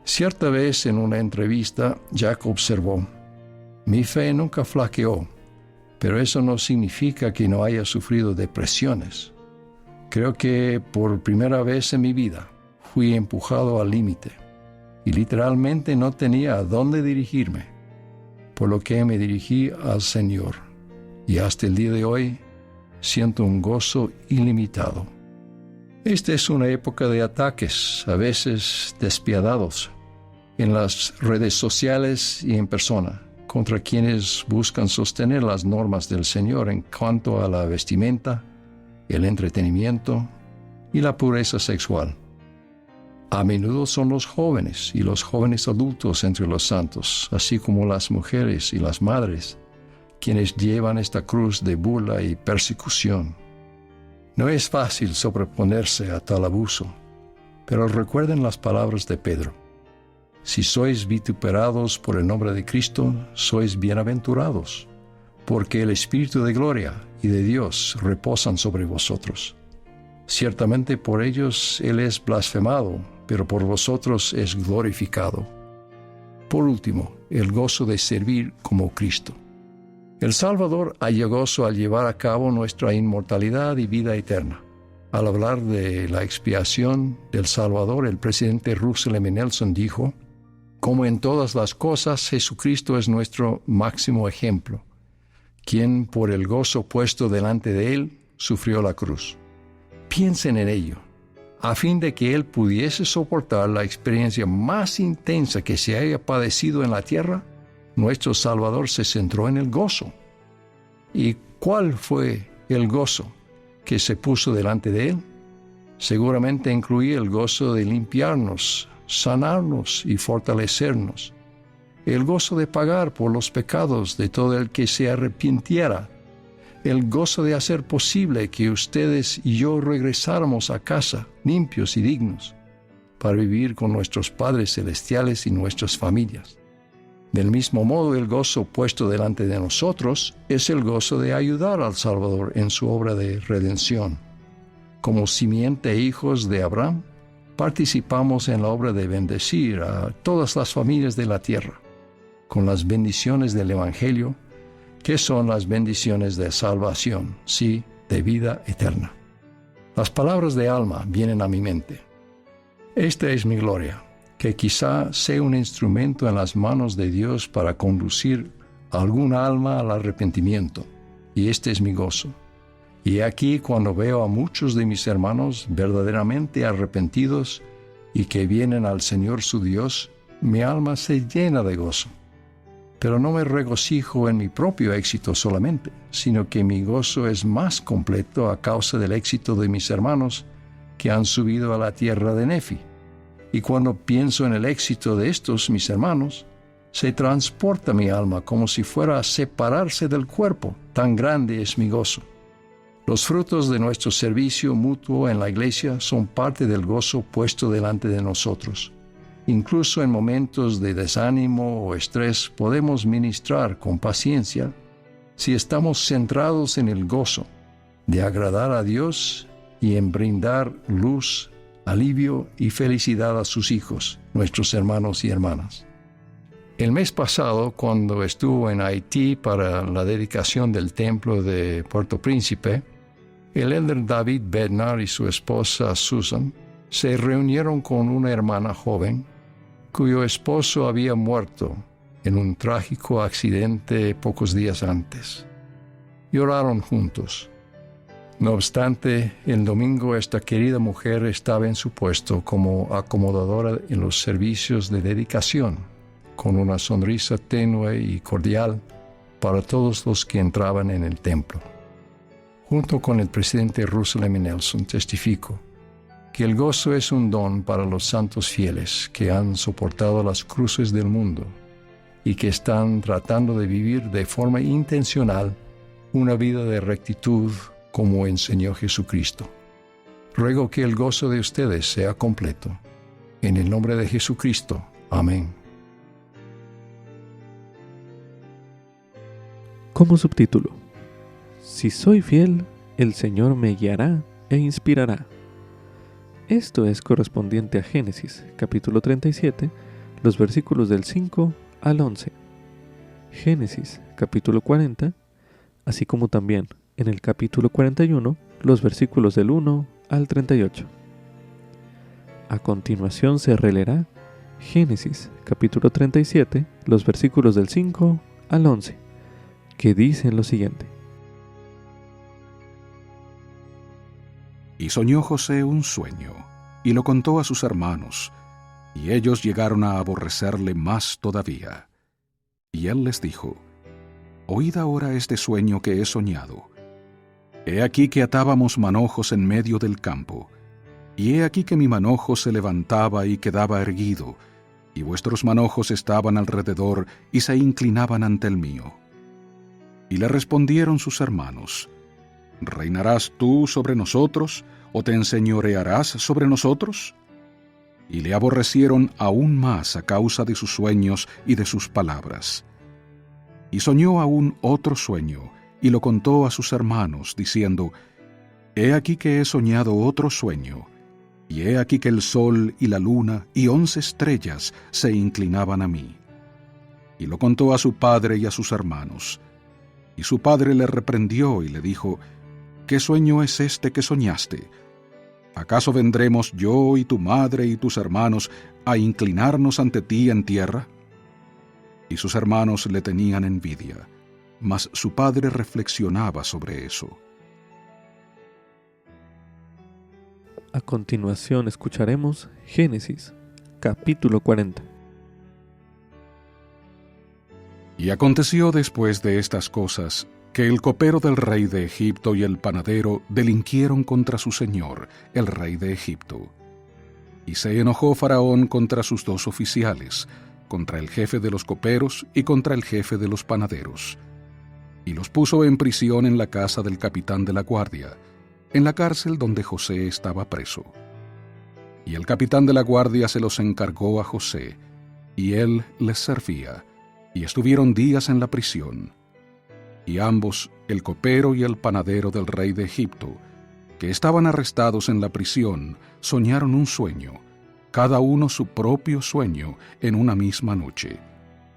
Cierta vez en una entrevista, Jack observó: mi fe nunca flaqueó, pero eso no significa que no haya sufrido depresiones. Creo que por primera vez en mi vida fui empujado al límite y literalmente no tenía a dónde dirigirme, por lo que me dirigí al Señor, y hasta el día de hoy siento un gozo ilimitado. Esta es una época de ataques, a veces despiadados, en las redes sociales y en persona, contra quienes buscan sostener las normas del Señor en cuanto a la vestimenta, el entretenimiento y la pureza sexual. A menudo son los jóvenes y los jóvenes adultos entre los santos, así como las mujeres y las madres, quienes llevan esta cruz de burla y persecución. No es fácil sobreponerse a tal abuso, pero recuerden las palabras de Pedro: si sois vituperados por el nombre de Cristo, sois bienaventurados, porque el Espíritu de gloria y de Dios reposan sobre vosotros. Ciertamente por ellos Él es blasfemado, pero por vosotros es glorificado. Por último, el gozo de servir como Cristo. El Salvador halla gozo al llevar a cabo nuestra inmortalidad y vida eterna. Al hablar de la expiación del Salvador, el presidente Russell M. Nelson dijo: como en todas las cosas, Jesucristo es nuestro máximo ejemplo, quien por el gozo puesto delante de Él sufrió la cruz. Piensen en ello, a fin de que Él pudiese soportar la experiencia más intensa que se haya padecido en la tierra. Nuestro Salvador se centró en el gozo. ¿Y cuál fue el gozo que se puso delante de Él? Seguramente incluía el gozo de limpiarnos, sanarnos y fortalecernos, el gozo de pagar por los pecados de todo el que se arrepintiera, el gozo de hacer posible que ustedes y yo regresáramos a casa limpios y dignos para vivir con nuestros padres celestiales y nuestras familias. Del mismo modo, el gozo puesto delante de nosotros es el gozo de ayudar al Salvador en su obra de redención. como simiente e hijos de Abraham, participamos en la obra de bendecir a todas las familias de la tierra, con las bendiciones del Evangelio, que son las bendiciones de salvación, sí, de vida eterna. Las palabras de Alma vienen a mi mente. Esta es mi gloria, que quizá sea un instrumento en las manos de Dios para conducir a algún alma al arrepentimiento, y este es mi gozo. Y aquí cuando veo a muchos de mis hermanos verdaderamente arrepentidos y que vienen al Señor su Dios, mi alma se llena de gozo. Pero no me regocijo en mi propio éxito solamente, sino que mi gozo es más completo a causa del éxito de mis hermanos que han subido a la tierra de Nefi. Y cuando pienso en el éxito de estos mis hermanos, se transporta mi alma como si fuera a separarse del cuerpo, tan grande es mi gozo. Los frutos de nuestro servicio mutuo en la iglesia son parte del gozo puesto delante de nosotros. Incluso en momentos de desánimo o estrés podemos ministrar con paciencia si estamos centrados en el gozo de agradar a Dios y en brindar luz, alivio y felicidad a sus hijos, nuestros hermanos y hermanas. El mes pasado, cuando estuvo en Haití para la dedicación del templo de Puerto Príncipe, el elder David Bednar y su esposa Susan se reunieron con una hermana joven cuyo esposo había muerto en un trágico accidente pocos días antes. Y oraron juntos. No obstante, el domingo esta querida mujer estaba en su puesto como acomodadora en los servicios de dedicación, con una sonrisa tenue y cordial para todos los que entraban en el templo. Junto con el presidente Russell M. Nelson testifico que el gozo es un don para los santos fieles que han soportado las cruces del mundo y que están tratando de vivir de forma intencional una vida de rectitud como enseñó Jesucristo. Ruego que el gozo de ustedes sea completo. En el nombre de Jesucristo. Amén. Como subtítulo: Si soy fiel, el Señor me guiará e inspirará. Esto es correspondiente a Génesis, capítulo 37, los versículos del 5 al 11. Génesis, capítulo 40, así como también en el capítulo 41, los versículos del 1 al 38. A continuación se releerá Génesis, capítulo 37, los versículos del 5 al 11, que dicen lo siguiente. Y soñó José un sueño, y lo contó a sus hermanos, y ellos llegaron a aborrecerle más todavía. Y él les dijo: Oíd ahora este sueño que he soñado. He aquí que atábamos manojos en medio del campo, y he aquí que mi manojo se levantaba y quedaba erguido, y vuestros manojos estaban alrededor y se inclinaban ante el mío. Y le respondieron sus hermanos: ¿Reinarás tú sobre nosotros, o te enseñorearás sobre nosotros? Y le aborrecieron aún más a causa de sus sueños y de sus palabras. Y soñó aún otro sueño, y lo contó a sus hermanos, diciendo: He aquí que he soñado otro sueño, y he aquí que el sol y la luna y 11 estrellas se inclinaban a mí. Y lo contó a su padre y a sus hermanos. Y su padre le reprendió y le dijo: ¿Qué sueño es este que soñaste? ¿Acaso vendremos yo y tu madre y tus hermanos a inclinarnos ante ti en tierra? Y sus hermanos le tenían envidia, mas su padre reflexionaba sobre eso. A continuación escucharemos Génesis, capítulo 40. Y aconteció después de estas cosas, que el copero del rey de Egipto y el panadero delinquieron contra su señor, el rey de Egipto. Y se enojó Faraón contra sus 2 oficiales, contra el jefe de los coperos y contra el jefe de los panaderos. Y los puso en prisión en la casa del capitán de la guardia, en la cárcel donde José estaba preso. Y el capitán de la guardia se los encargó a José, y él les servía, y estuvieron días en la prisión. Y ambos, el copero y el panadero del rey de Egipto, que estaban arrestados en la prisión, soñaron un sueño, cada uno su propio sueño en una misma noche,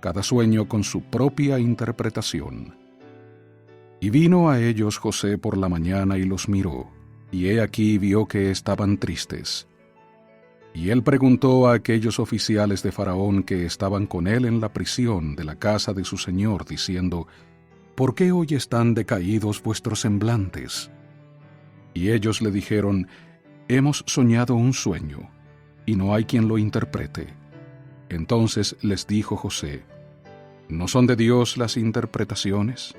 cada sueño con su propia interpretación. Y vino a ellos José por la mañana y los miró, y he aquí vio que estaban tristes. Y él preguntó a aquellos oficiales de Faraón que estaban con él en la prisión de la casa de su señor, diciendo, ¿por qué hoy están decaídos vuestros semblantes? Y ellos le dijeron, hemos soñado un sueño, y no hay quien lo interprete. Entonces les dijo José, ¿no son de Dios las interpretaciones?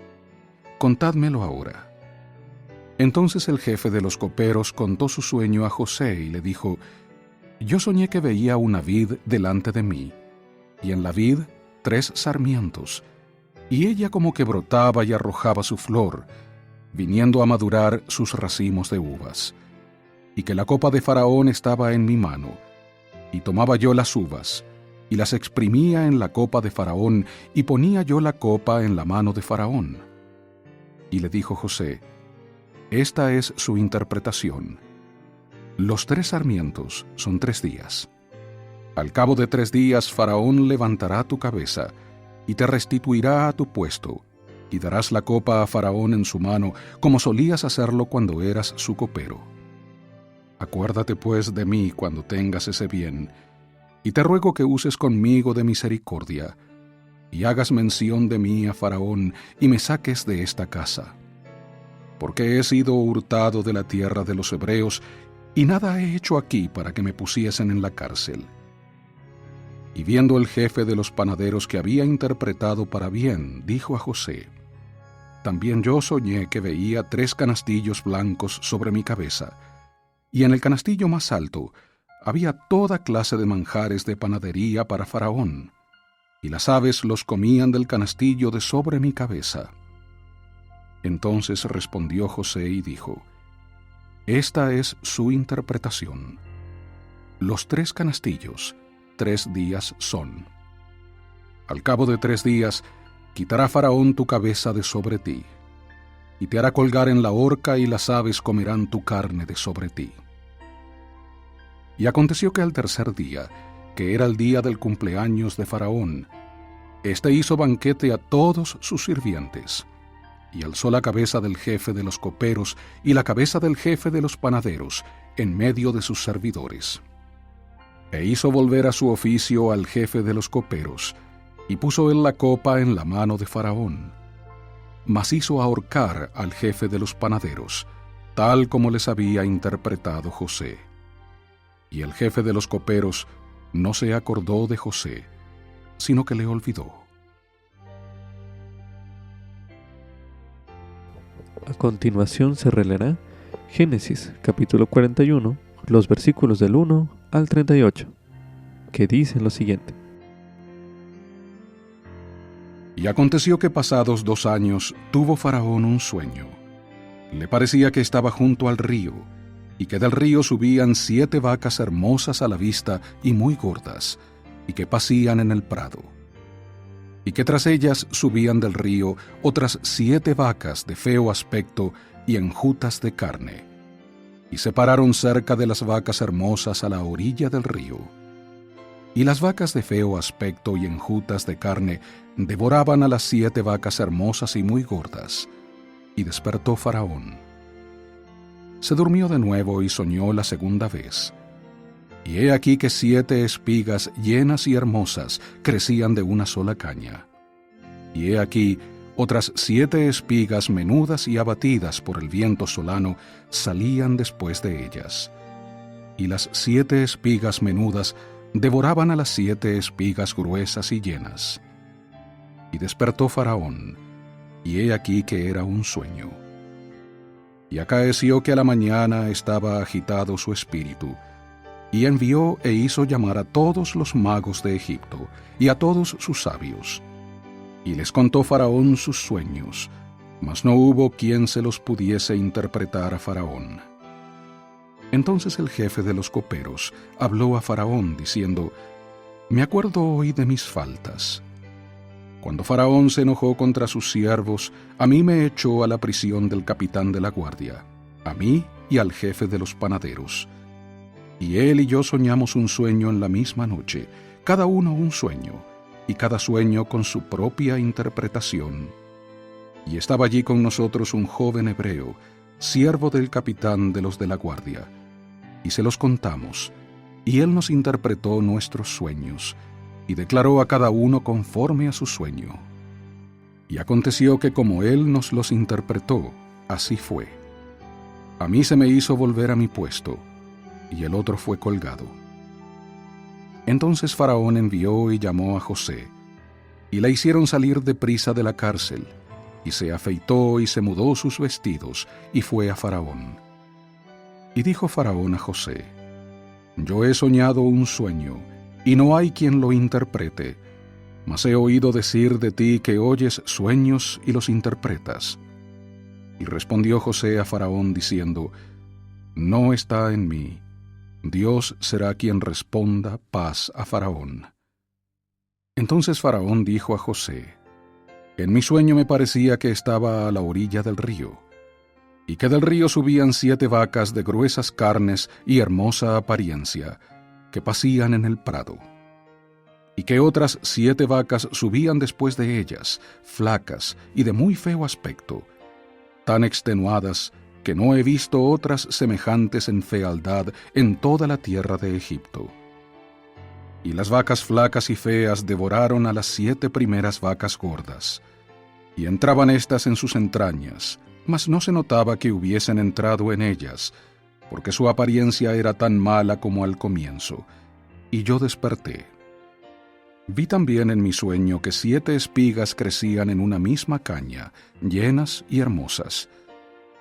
Contádmelo ahora. Entonces el jefe de los coperos contó su sueño a José y le dijo, yo soñé que veía una vid delante de mí, y en la vid 3 sarmientos, y ella como que brotaba y arrojaba su flor, viniendo a madurar sus racimos de uvas, y que la copa de Faraón estaba en mi mano, y tomaba yo las uvas, y las exprimía en la copa de Faraón, y ponía yo la copa en la mano de Faraón. Y le dijo José, esta es su interpretación. Los 3 sarmientos son 3 días. Al cabo de 3 días Faraón levantará tu cabeza, y te restituirá a tu puesto, y darás la copa a Faraón en su mano, como solías hacerlo cuando eras su copero. Acuérdate pues de mí cuando tengas ese bien, y te ruego que uses conmigo de misericordia, y hagas mención de mí a Faraón, y me saques de esta casa. Porque he sido hurtado de la tierra de los hebreos, y nada he hecho aquí para que me pusiesen en la cárcel. Y viendo el jefe de los panaderos que había interpretado para bien, dijo a José, también yo soñé que veía 3 canastillos blancos sobre mi cabeza, y en el canastillo más alto había toda clase de manjares de panadería para Faraón, y las aves los comían del canastillo de sobre mi cabeza. Entonces respondió José y dijo, esta es su interpretación. Los 3 canastillos, 3 días son. Al cabo de 3 días, quitará Faraón tu cabeza de sobre ti, y te hará colgar en la horca, y las aves comerán tu carne de sobre ti. Y aconteció que al 3er día, que era el día del cumpleaños de Faraón, éste hizo banquete a todos sus sirvientes, y alzó la cabeza del jefe de los coperos y la cabeza del jefe de los panaderos en medio de sus servidores. E hizo volver a su oficio al jefe de los coperos, y puso él la copa en la mano de Faraón. Mas hizo ahorcar al jefe de los panaderos, tal como les había interpretado José. Y el jefe de los coperos no se acordó de José, sino que le olvidó. A continuación se releerá Génesis capítulo 41, los versículos del 1 al 38, que dicen lo siguiente. Y aconteció que pasados 2 años tuvo Faraón un sueño. Le parecía que estaba junto al río, y que del río subían 7 vacas hermosas a la vista y muy gordas, y que pacían en el prado. Y que tras ellas subían del río otras 7 vacas de feo aspecto y enjutas de carne. Y se pararon cerca de las vacas hermosas a la orilla del río. Y las vacas de feo aspecto y enjutas de carne devoraban a las 7 vacas hermosas y muy gordas. Y despertó Faraón. Se durmió de nuevo y soñó la segunda vez. Y he aquí que 7 espigas llenas y hermosas crecían de una sola caña. Y he aquí otras 7 espigas menudas y abatidas por el viento solano salían después de ellas. Y las 7 espigas menudas devoraban a las 7 espigas gruesas y llenas. Y despertó Faraón, y he aquí que era un sueño. Y acaeció que a la mañana estaba agitado su espíritu, y envió e hizo llamar a todos los magos de Egipto, y a todos sus sabios. Y les contó Faraón sus sueños, mas no hubo quien se los pudiese interpretar a Faraón. Entonces el jefe de los coperos habló a Faraón, diciendo, «Me acuerdo hoy de mis faltas. Cuando Faraón se enojó contra sus siervos, a mí me echó a la prisión del capitán de la guardia, a mí y al jefe de los panaderos. Y él y yo soñamos un sueño en la misma noche, cada uno un sueño, y cada sueño con su propia interpretación. Y estaba allí con nosotros un joven hebreo, siervo del capitán de los de la guardia, y se los contamos, y él nos interpretó nuestros sueños, y declaró a cada uno conforme a su sueño. Y aconteció que como él nos los interpretó, así fue. A mí se me hizo volver a mi puesto, y el otro fue colgado. Entonces Faraón envió y llamó a José, y la hicieron salir deprisa de la cárcel, y se afeitó y se mudó sus vestidos, y fue a Faraón. Y dijo Faraón a José: Yo he soñado un sueño, y no hay quien lo interprete, mas he oído decir de ti que oyes sueños y los interpretas. Y respondió José a Faraón diciendo: No está en mí. Dios será quien responda paz a Faraón. Entonces Faraón dijo a José: En mi sueño me parecía que estaba a la orilla del río, y que del río subían 7 vacas de gruesas carnes y hermosa apariencia, que pacían en el prado, y que otras 7 vacas subían después de ellas, flacas y de muy feo aspecto, tan extenuadas que no he visto otras semejantes en fealdad en toda la tierra de Egipto. Y las vacas flacas y feas devoraron a las 7 primeras vacas gordas, y entraban éstas en sus entrañas, mas no se notaba que hubiesen entrado en ellas, porque su apariencia era tan mala como al comienzo, y yo desperté. Vi también en mi sueño que 7 espigas crecían en una misma caña, llenas y hermosas,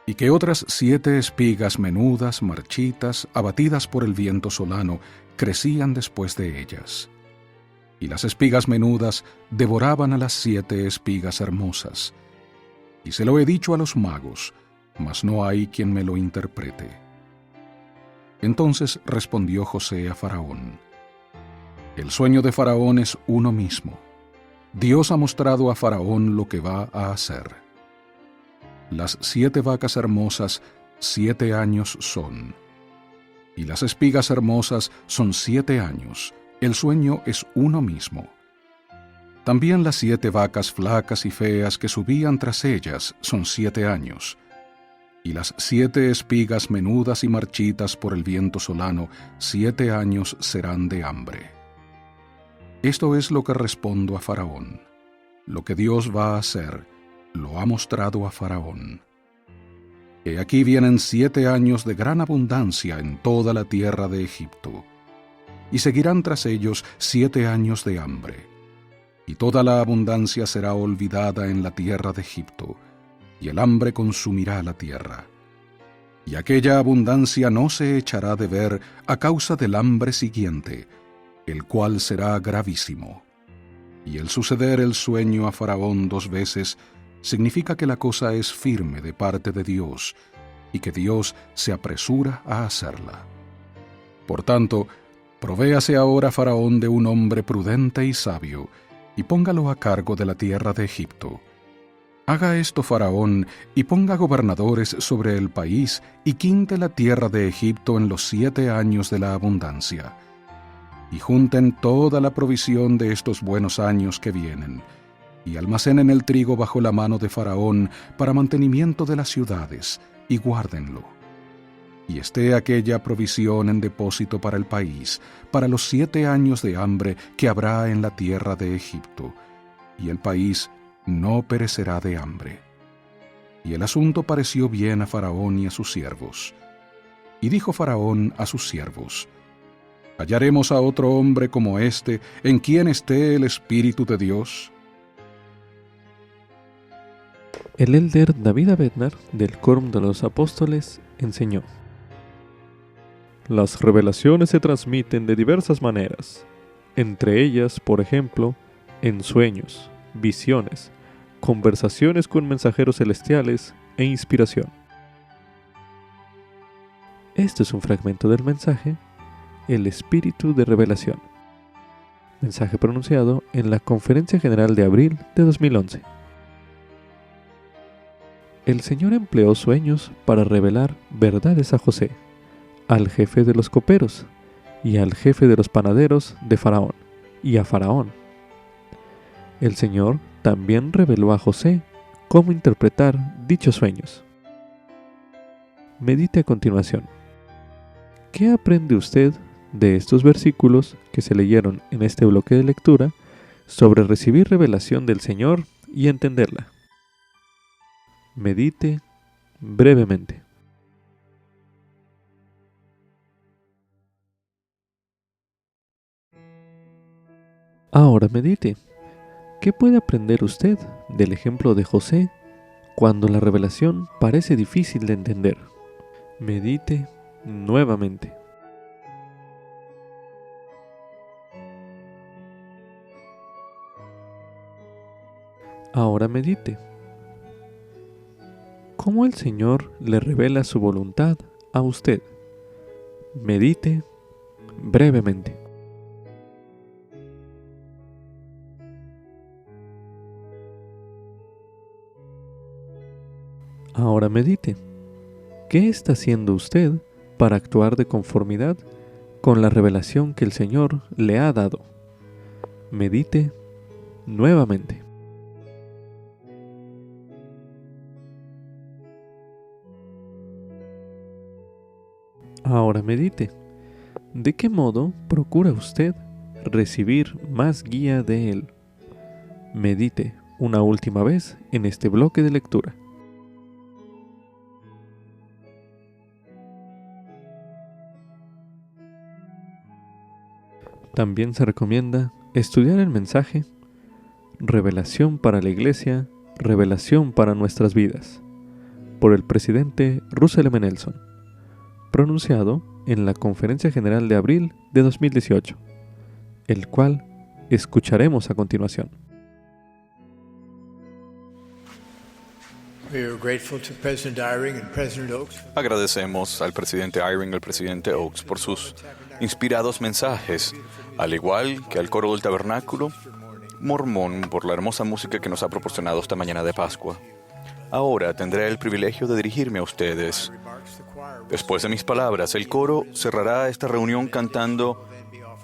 y que otras 7 espigas menudas, marchitas, abatidas por el viento solano, crecían después de ellas. Y las espigas menudas devoraban a las 7 espigas hermosas. Y se lo he dicho a los magos, mas no hay quien me lo interprete. Entonces respondió José a Faraón: El sueño de Faraón es uno mismo. Dios ha mostrado a Faraón lo que va a hacer. Las 7 vacas hermosas 7 años son, y las espigas hermosas son 7 años. El sueño es uno mismo. También las 7 vacas flacas y feas que subían tras ellas son 7 años, y las 7 espigas menudas y marchitas por el viento solano 7 años serán de hambre. Esto es lo que respondo a Faraón. Lo que Dios va a hacer, lo ha mostrado a Faraón. He aquí vienen 7 años de gran abundancia en toda la tierra de Egipto, y seguirán tras ellos 7 años de hambre, y toda la abundancia será olvidada en la tierra de Egipto, y el hambre consumirá la tierra. Y aquella abundancia no se echará de ver a causa del hambre siguiente, el cual será gravísimo. Y el suceder el sueño a Faraón 2 veces significa que la cosa es firme de parte de Dios, y que Dios se apresura a hacerla. Por tanto, provéase ahora Faraón de un hombre prudente y sabio, y póngalo a cargo de la tierra de Egipto. Haga esto Faraón, y ponga gobernadores sobre el país, y quinte la tierra de Egipto en los 7 años de la abundancia. Y junten toda la provisión de estos buenos años que vienen, y almacenen el trigo bajo la mano de Faraón para mantenimiento de las ciudades, y guárdenlo. Y esté aquella provisión en depósito para el país, para los 7 años de hambre que habrá en la tierra de Egipto, y el país no perecerá de hambre. Y el asunto pareció bien a Faraón y a sus siervos. Y dijo Faraón a sus siervos: ¿Hallaremos a otro hombre como este, en quien esté el Espíritu de Dios? El elder David Abednar, del Quórum de los Apóstoles, enseñó: Las revelaciones se transmiten de diversas maneras, entre ellas, por ejemplo, en sueños, visiones, conversaciones con mensajeros celestiales e inspiración. Este es un fragmento del mensaje El Espíritu de Revelación, mensaje pronunciado en la Conferencia General de abril de 2011. El Señor empleó sueños para revelar verdades a José, al jefe de los coperos y al jefe de los panaderos de Faraón y a Faraón. El Señor también reveló a José cómo interpretar dichos sueños. Medite a continuación. ¿Qué aprende usted de estos versículos que se leyeron en este bloque de lectura sobre recibir revelación del Señor y entenderla? Medite brevemente. Ahora medite. ¿Qué puede aprender usted del ejemplo de José cuando la revelación parece difícil de entender? Medite nuevamente. Ahora medite. ¿Cómo el Señor le revela su voluntad a usted? Medite brevemente. Ahora medite. ¿Qué está haciendo usted para actuar de conformidad con la revelación que el Señor le ha dado? Medite nuevamente. Ahora medite. ¿De qué modo procura usted recibir más guía de Él? Medite una última vez en este bloque de lectura. También se recomienda estudiar el mensaje Revelación para la Iglesia, Revelación para nuestras vidas, por el presidente Russell M. Nelson, pronunciado en la Conferencia General de abril de 2018, el cual escucharemos a continuación. Agradecemos al presidente Eyring y al presidente Oaks por sus inspirados mensajes, al igual que al coro del Tabernáculo Mormón por la hermosa música que nos ha proporcionado esta mañana de Pascua. Ahora tendré el privilegio de dirigirme a ustedes. Después de mis palabras, el coro cerrará esta reunión cantando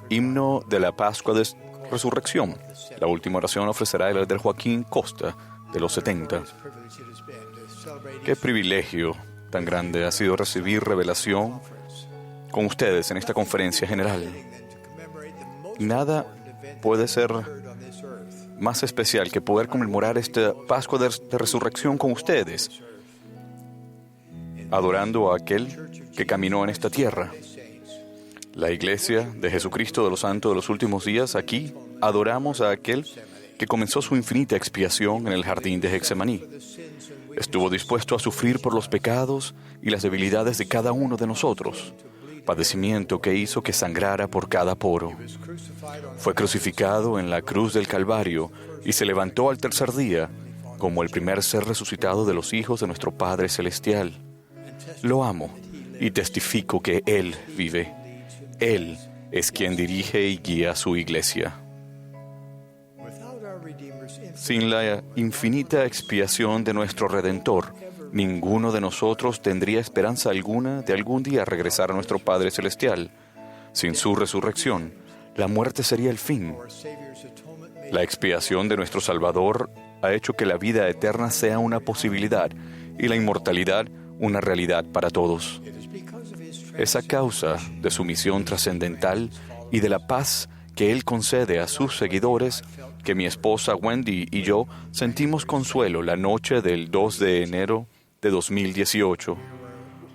Himno de la Pascua de Resurrección. La última oración ofrecerá el elder Joaquín Costa, de los 70. Qué privilegio tan grande ha sido recibir revelación con ustedes en esta conferencia general. Nada puede ser más especial que poder conmemorar esta Pascua de Resurrección con ustedes, adorando a aquel que caminó en esta tierra. La Iglesia de Jesucristo de los Santos de los Últimos Días, aquí adoramos a aquel que comenzó su infinita expiación en el jardín de Getsemaní. Estuvo dispuesto a sufrir por los pecados y las debilidades de cada uno de nosotros, padecimiento que hizo que sangrara por cada poro. Fue crucificado en la cruz del Calvario y se levantó al tercer día como el primer ser resucitado de los hijos de nuestro Padre Celestial. Lo amo y testifico que Él vive. Él es quien dirige y guía a su iglesia. Sin la infinita expiación de nuestro Redentor, ninguno de nosotros tendría esperanza alguna de algún día regresar a nuestro Padre Celestial. Sin su resurrección, la muerte sería el fin. La expiación de nuestro Salvador ha hecho que la vida eterna sea una posibilidad y la inmortalidad una realidad para todos. Es a causa de su misión trascendental y de la paz que Él concede a sus seguidores que mi esposa Wendy y yo sentimos consuelo la noche del 2 de enero de 2018,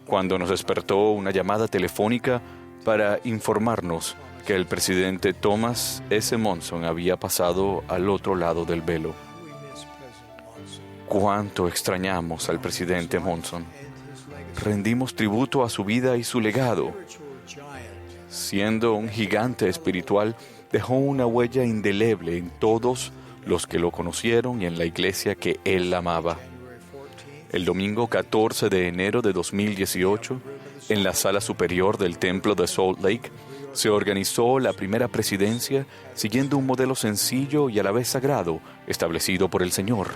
cuando nos despertó una llamada telefónica para informarnos que el presidente Thomas S. Monson había pasado al otro lado del velo. Cuánto extrañamos al presidente Monson. Rendimos tributo a su vida y su legado. Siendo un gigante espiritual, dejó una huella indeleble en todos los que lo conocieron y en la iglesia que él amaba. El domingo 14 de enero de 2018, en la sala superior del templo de Salt Lake, se organizó la primera presidencia siguiendo un modelo sencillo y a la vez sagrado establecido por el Señor.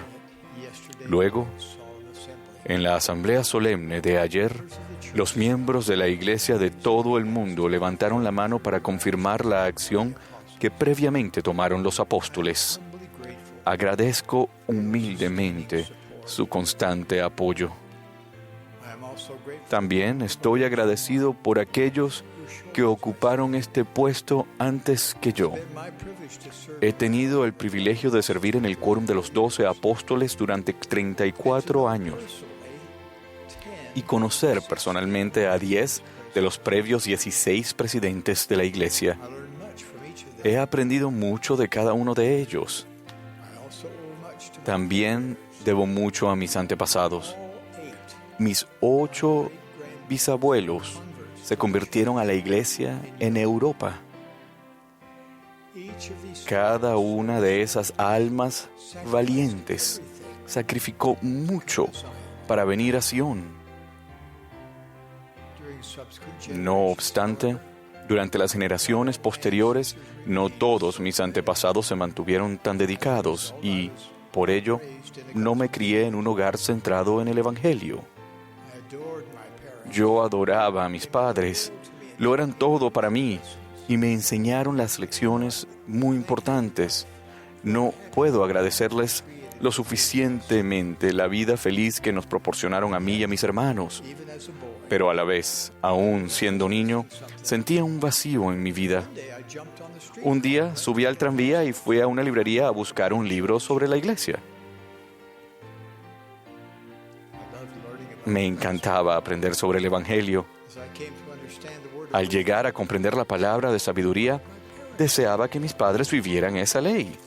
Luego, En la asamblea solemne de ayer, los miembros de la Iglesia de todo el mundo levantaron la mano para confirmar la acción que previamente tomaron los apóstoles. Agradezco humildemente su constante apoyo. También estoy agradecido por aquellos que ocuparon este puesto antes que yo. He tenido el privilegio de servir en el quórum de los 12 apóstoles durante 34 años y conocer personalmente a 10 de los previos 16 presidentes de la Iglesia. He aprendido mucho de cada uno de ellos. También debo mucho a mis antepasados. Mis 8 bisabuelos se convirtieron a la Iglesia en Europa. Cada una de esas almas valientes sacrificó mucho para venir a Sion. No obstante, durante las generaciones posteriores, no todos mis antepasados se mantuvieron tan dedicados y, por ello, no me crié en un hogar centrado en el Evangelio. Yo adoraba a mis padres, lo eran todo para mí y me enseñaron las lecciones muy importantes. No puedo agradecerles lo suficientemente la vida feliz que nos proporcionaron a mí y a mis hermanos. Pero a la vez, aún siendo niño, sentía un vacío en mi vida. Un día subí al tranvía y fui a una librería a buscar un libro sobre la Iglesia. Me encantaba aprender sobre el Evangelio. Al llegar a comprender la palabra de sabiduría, deseaba que mis padres vivieran esa ley.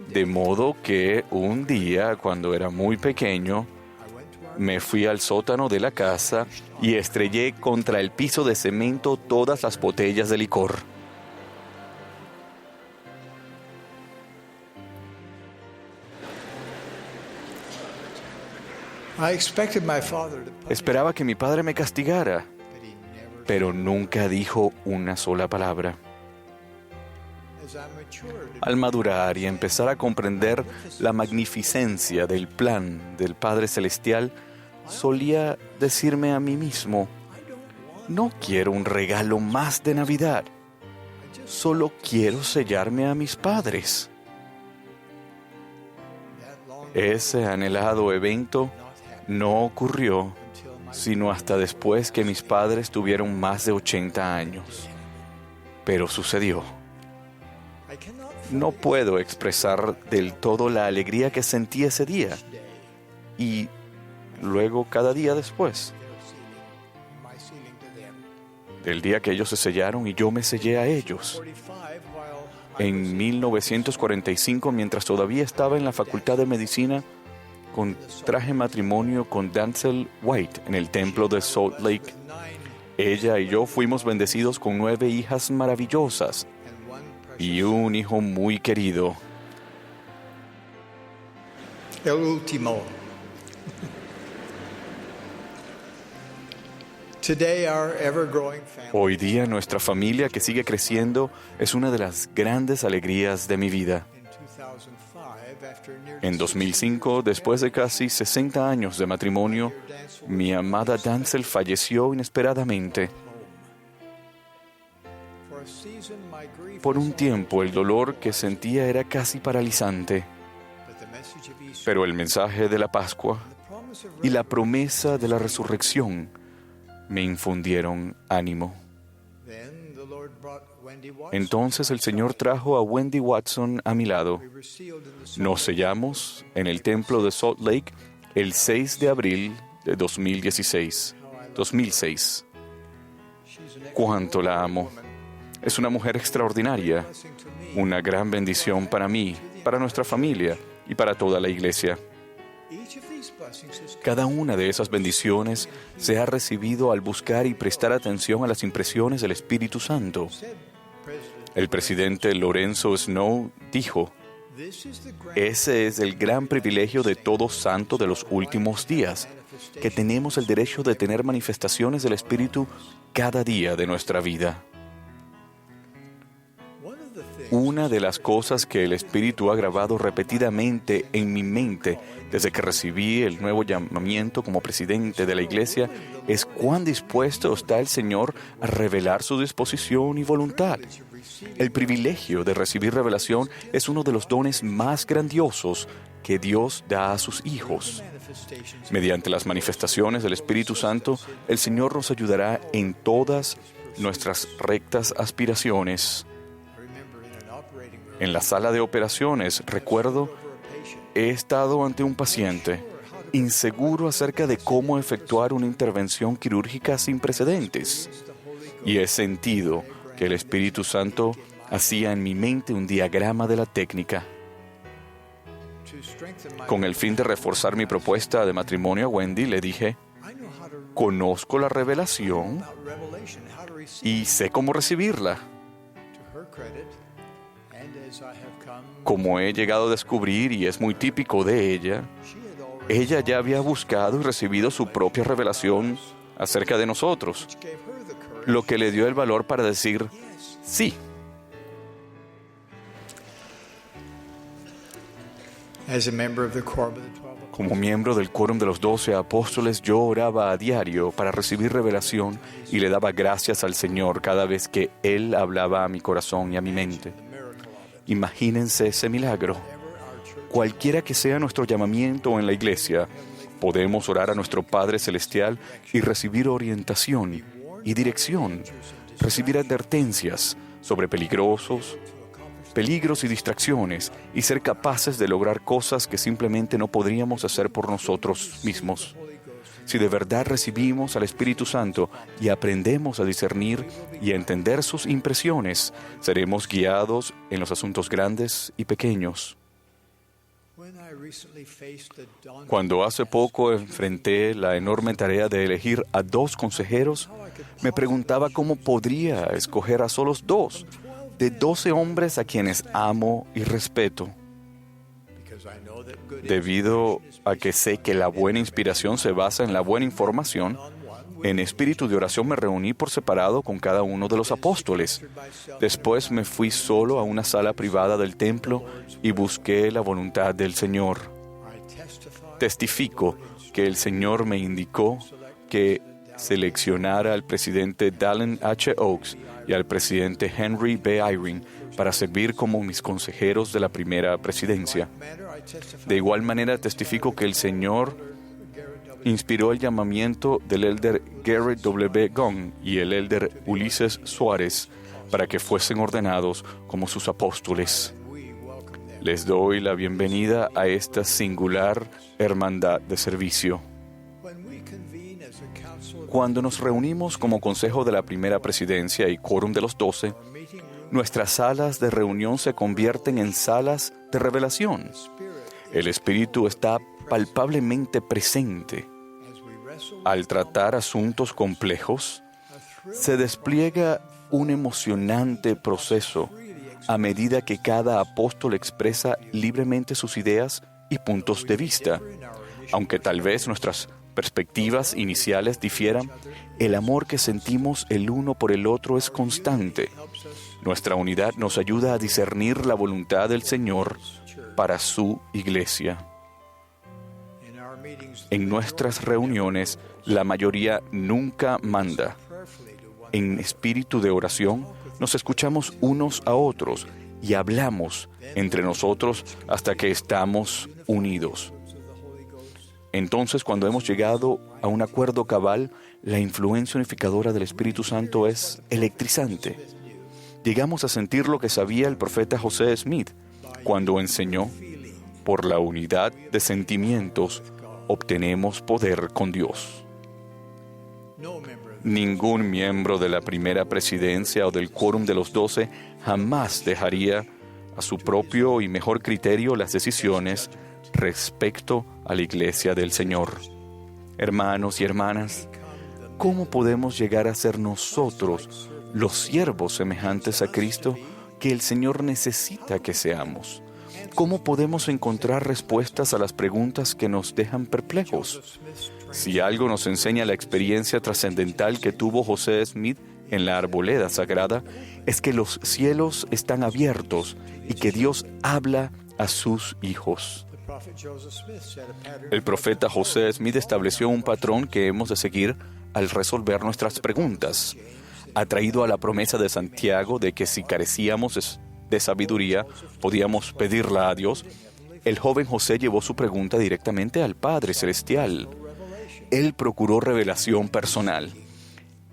De modo que un día, cuando era muy pequeño, me fui al sótano de la casa y estrellé contra el piso de cemento todas las botellas de licor. Esperaba que mi padre me castigara, pero nunca dijo una sola palabra. Al madurar y empezar a comprender la magnificencia del plan del Padre Celestial, solía decirme a mí mismo: no quiero un regalo más de Navidad, solo quiero sellarme a mis padres. Ese anhelado evento no ocurrió sino hasta después que mis padres tuvieron más de 80 años. Pero sucedió. No puedo expresar del todo la alegría que sentí ese día y luego cada día después. Del día que ellos se sellaron y yo me sellé a ellos. En 1945, mientras todavía estaba en la Facultad de Medicina, contraje matrimonio con Dancel White en el templo de Salt Lake. Ella y yo fuimos bendecidos con 9 hijas maravillosas y un hijo muy querido. El último. Hoy día nuestra familia, que sigue creciendo, es una de las grandes alegrías de mi vida. En 2005, después de casi 60 años de matrimonio, mi amada Dancel falleció inesperadamente. Por un tiempo el dolor que sentía era casi paralizante, pero el mensaje de la Pascua y la promesa de la resurrección me infundieron ánimo. Entonces el Señor trajo a Wendy Watson a mi lado. Nos sellamos en el templo de Salt Lake el 6 de abril de 2006. Cuánto la amo. Es una mujer extraordinaria, una gran bendición para mí, para nuestra familia y para toda la Iglesia. Cada una de esas bendiciones se ha recibido al buscar y prestar atención a las impresiones del Espíritu Santo. El presidente Lorenzo Snow dijo: ese es el gran privilegio de todo santo de los últimos días, que tenemos el derecho de tener manifestaciones del Espíritu cada día de nuestra vida. una de las cosas que el Espíritu ha grabado repetidamente en mi mente desde que recibí el nuevo llamamiento como presidente de la Iglesia es cuán dispuesto está el Señor a revelar su disposición y voluntad. El privilegio de recibir revelación es uno de los dones más grandiosos que Dios da a sus hijos. Mediante las manifestaciones del Espíritu Santo, el Señor nos ayudará en todas nuestras rectas aspiraciones. En la sala de operaciones, recuerdo, he estado ante un paciente inseguro acerca de cómo efectuar una intervención quirúrgica sin precedentes. Y he sentido que el Espíritu Santo hacía en mi mente un diagrama de la técnica. Con el fin de reforzar mi propuesta de matrimonio a Wendy, le dije, conozco la revelación y sé cómo recibirla. Como he llegado a descubrir, y es muy típico de ella ya había buscado y recibido su propia revelación acerca de nosotros, lo que le dio el valor para decir sí. Como miembro del Quórum de los 12 Apóstoles, yo oraba a diario para recibir revelación y le daba gracias al Señor cada vez que Él hablaba a mi corazón y a mi mente. Imagínense ese milagro. Cualquiera que sea nuestro llamamiento en la Iglesia, podemos orar a nuestro Padre Celestial y recibir orientación y dirección, recibir advertencias sobre peligros y distracciones y ser capaces de lograr cosas que simplemente no podríamos hacer por nosotros mismos. Si de verdad recibimos al Espíritu Santo y aprendemos a discernir y a entender sus impresiones, seremos guiados en los asuntos grandes y pequeños. Cuando hace poco enfrenté la enorme tarea de elegir a 2 consejeros, me preguntaba cómo podría escoger a solos 2 de 12 hombres a quienes amo y respeto. Debido a que sé que la buena inspiración se basa en la buena información, en espíritu de oración me reuní por separado con cada uno de los apóstoles. Después me fui solo a una sala privada del templo y busqué la voluntad del Señor. Testifico que el Señor me indicó que seleccionara al presidente Dallin H. Oaks y al presidente Henry B. Eyring para servir como mis consejeros de la primera presidencia. De igual manera testifico que el Señor inspiró el llamamiento del elder Garrett W. Gong y el elder Ulises Suárez para que fuesen ordenados como sus apóstoles. Les doy la bienvenida a esta singular hermandad de servicio. Cuando nos reunimos como consejo de la primera presidencia y quórum de los 12, nuestras salas de reunión se convierten en salas de revelación. El Espíritu está palpablemente presente. Al tratar asuntos complejos, se despliega un emocionante proceso a medida que cada apóstol expresa libremente sus ideas y puntos de vista. Aunque tal vez nuestras perspectivas iniciales difieran, el amor que sentimos el uno por el otro es constante. Nuestra unidad nos ayuda a discernir la voluntad del Señor para su iglesia. En nuestras reuniones, la mayoría nunca manda. En espíritu de oración, nos escuchamos unos a otros y hablamos entre nosotros hasta que estamos unidos. Entonces, cuando hemos llegado a un acuerdo cabal, la influencia unificadora del Espíritu Santo es electrizante. Llegamos a sentir lo que sabía el profeta José Smith cuando enseñó: por la unidad de sentimientos obtenemos poder con Dios. Ningún miembro de la primera presidencia o del quórum de los 12 jamás dejaría a su propio y mejor criterio las decisiones respecto a la iglesia del Señor. Hermanos y hermanas, ¿cómo podemos llegar a ser nosotros los siervos semejantes a Cristo que el Señor necesita que seamos? ¿Cómo podemos encontrar respuestas a las preguntas que nos dejan perplejos? Si algo nos enseña la experiencia trascendental que tuvo José Smith, en la arboleda sagrada es que los cielos están abiertos y que Dios habla a sus hijos. El profeta José Smith estableció un patrón que hemos de seguir al resolver nuestras preguntas. Atraído a la promesa de Santiago de que si carecíamos de sabiduría, podíamos pedirla a Dios, el joven José llevó su pregunta directamente al Padre Celestial. Él procuró revelación personal,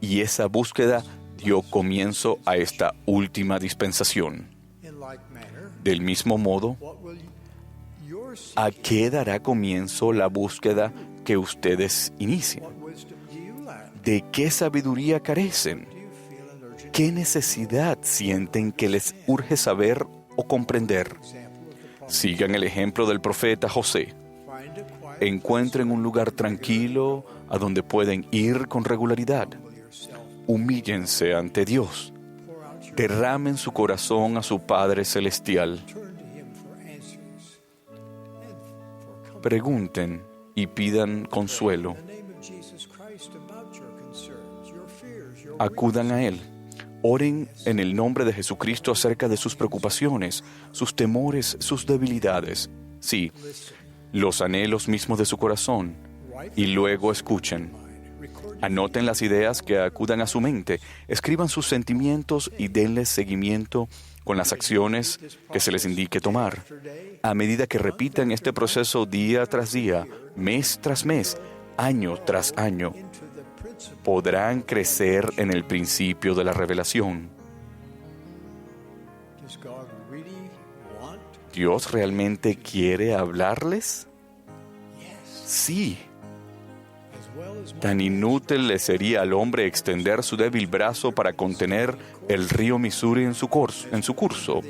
y esa búsqueda dio comienzo a esta última dispensación. Del mismo modo, ¿a qué dará comienzo la búsqueda que ustedes inician? ¿De qué sabiduría carecen? ¿Qué necesidad sienten que les urge saber o comprender? Sigan el ejemplo del profeta José. Encuentren un lugar tranquilo a donde pueden ir con regularidad. Humíllense ante Dios. Derramen su corazón a su Padre Celestial. Pregunten y pidan consuelo. Acudan a Él. Oren en el nombre de Jesucristo acerca de sus preocupaciones, sus temores, sus debilidades. Sí, los anhelos mismos de su corazón. Y luego escuchen. Anoten las ideas que acudan a su mente. Escriban sus sentimientos y denles seguimiento con las acciones que se les indique tomar. A medida que repitan este proceso día tras día, mes tras mes, año tras año, podrán crecer en el principio de la revelación. ¿Dios realmente quiere hablarles? Sí. Tan inútil le sería al hombre extender su débil brazo para contener el río Missouri en su curso,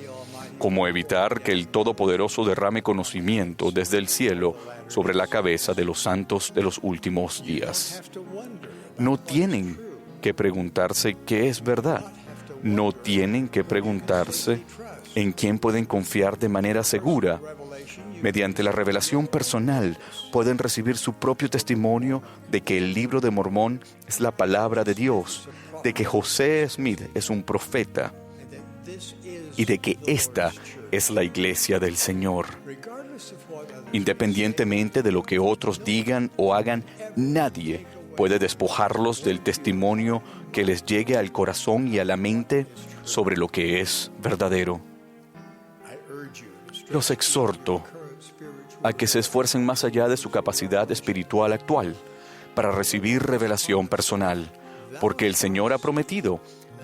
como evitar que el Todopoderoso derrame conocimiento desde el cielo sobre la cabeza de los santos de los últimos días. No tienen que preguntarse qué es verdad. No tienen que preguntarse en quién pueden confiar de manera segura. Mediante la revelación personal pueden recibir su propio testimonio de que el libro de Mormón es la palabra de Dios, de que José Smith es un profeta y de que esta es la iglesia del Señor. Independientemente de lo que otros digan o hagan, nadie puede despojarlos del testimonio que les llegue al corazón y a la mente sobre lo que es verdadero. Los exhorto a que se esfuercen más allá de su capacidad espiritual actual para recibir revelación personal, porque el Señor ha prometido: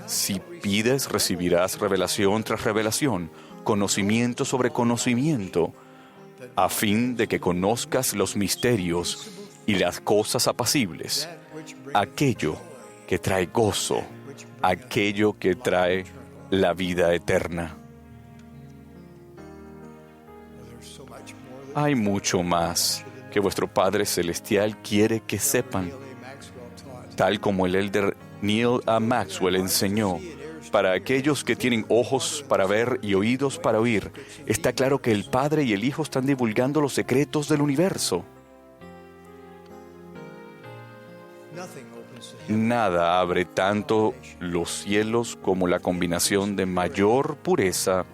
si pides, recibirás revelación tras revelación, conocimiento sobre conocimiento, a fin de que conozcas los misterios y las cosas apacibles, aquello que trae gozo, aquello que trae la vida eterna. Hay mucho más que vuestro Padre Celestial quiere que sepan, tal como el elder Neil A. Maxwell enseñó. Para aquellos que tienen ojos para ver y oídos para oír, está claro que el Padre y el Hijo están divulgando los secretos del universo. Nada abre tanto los cielos como la combinación de mayor pureza,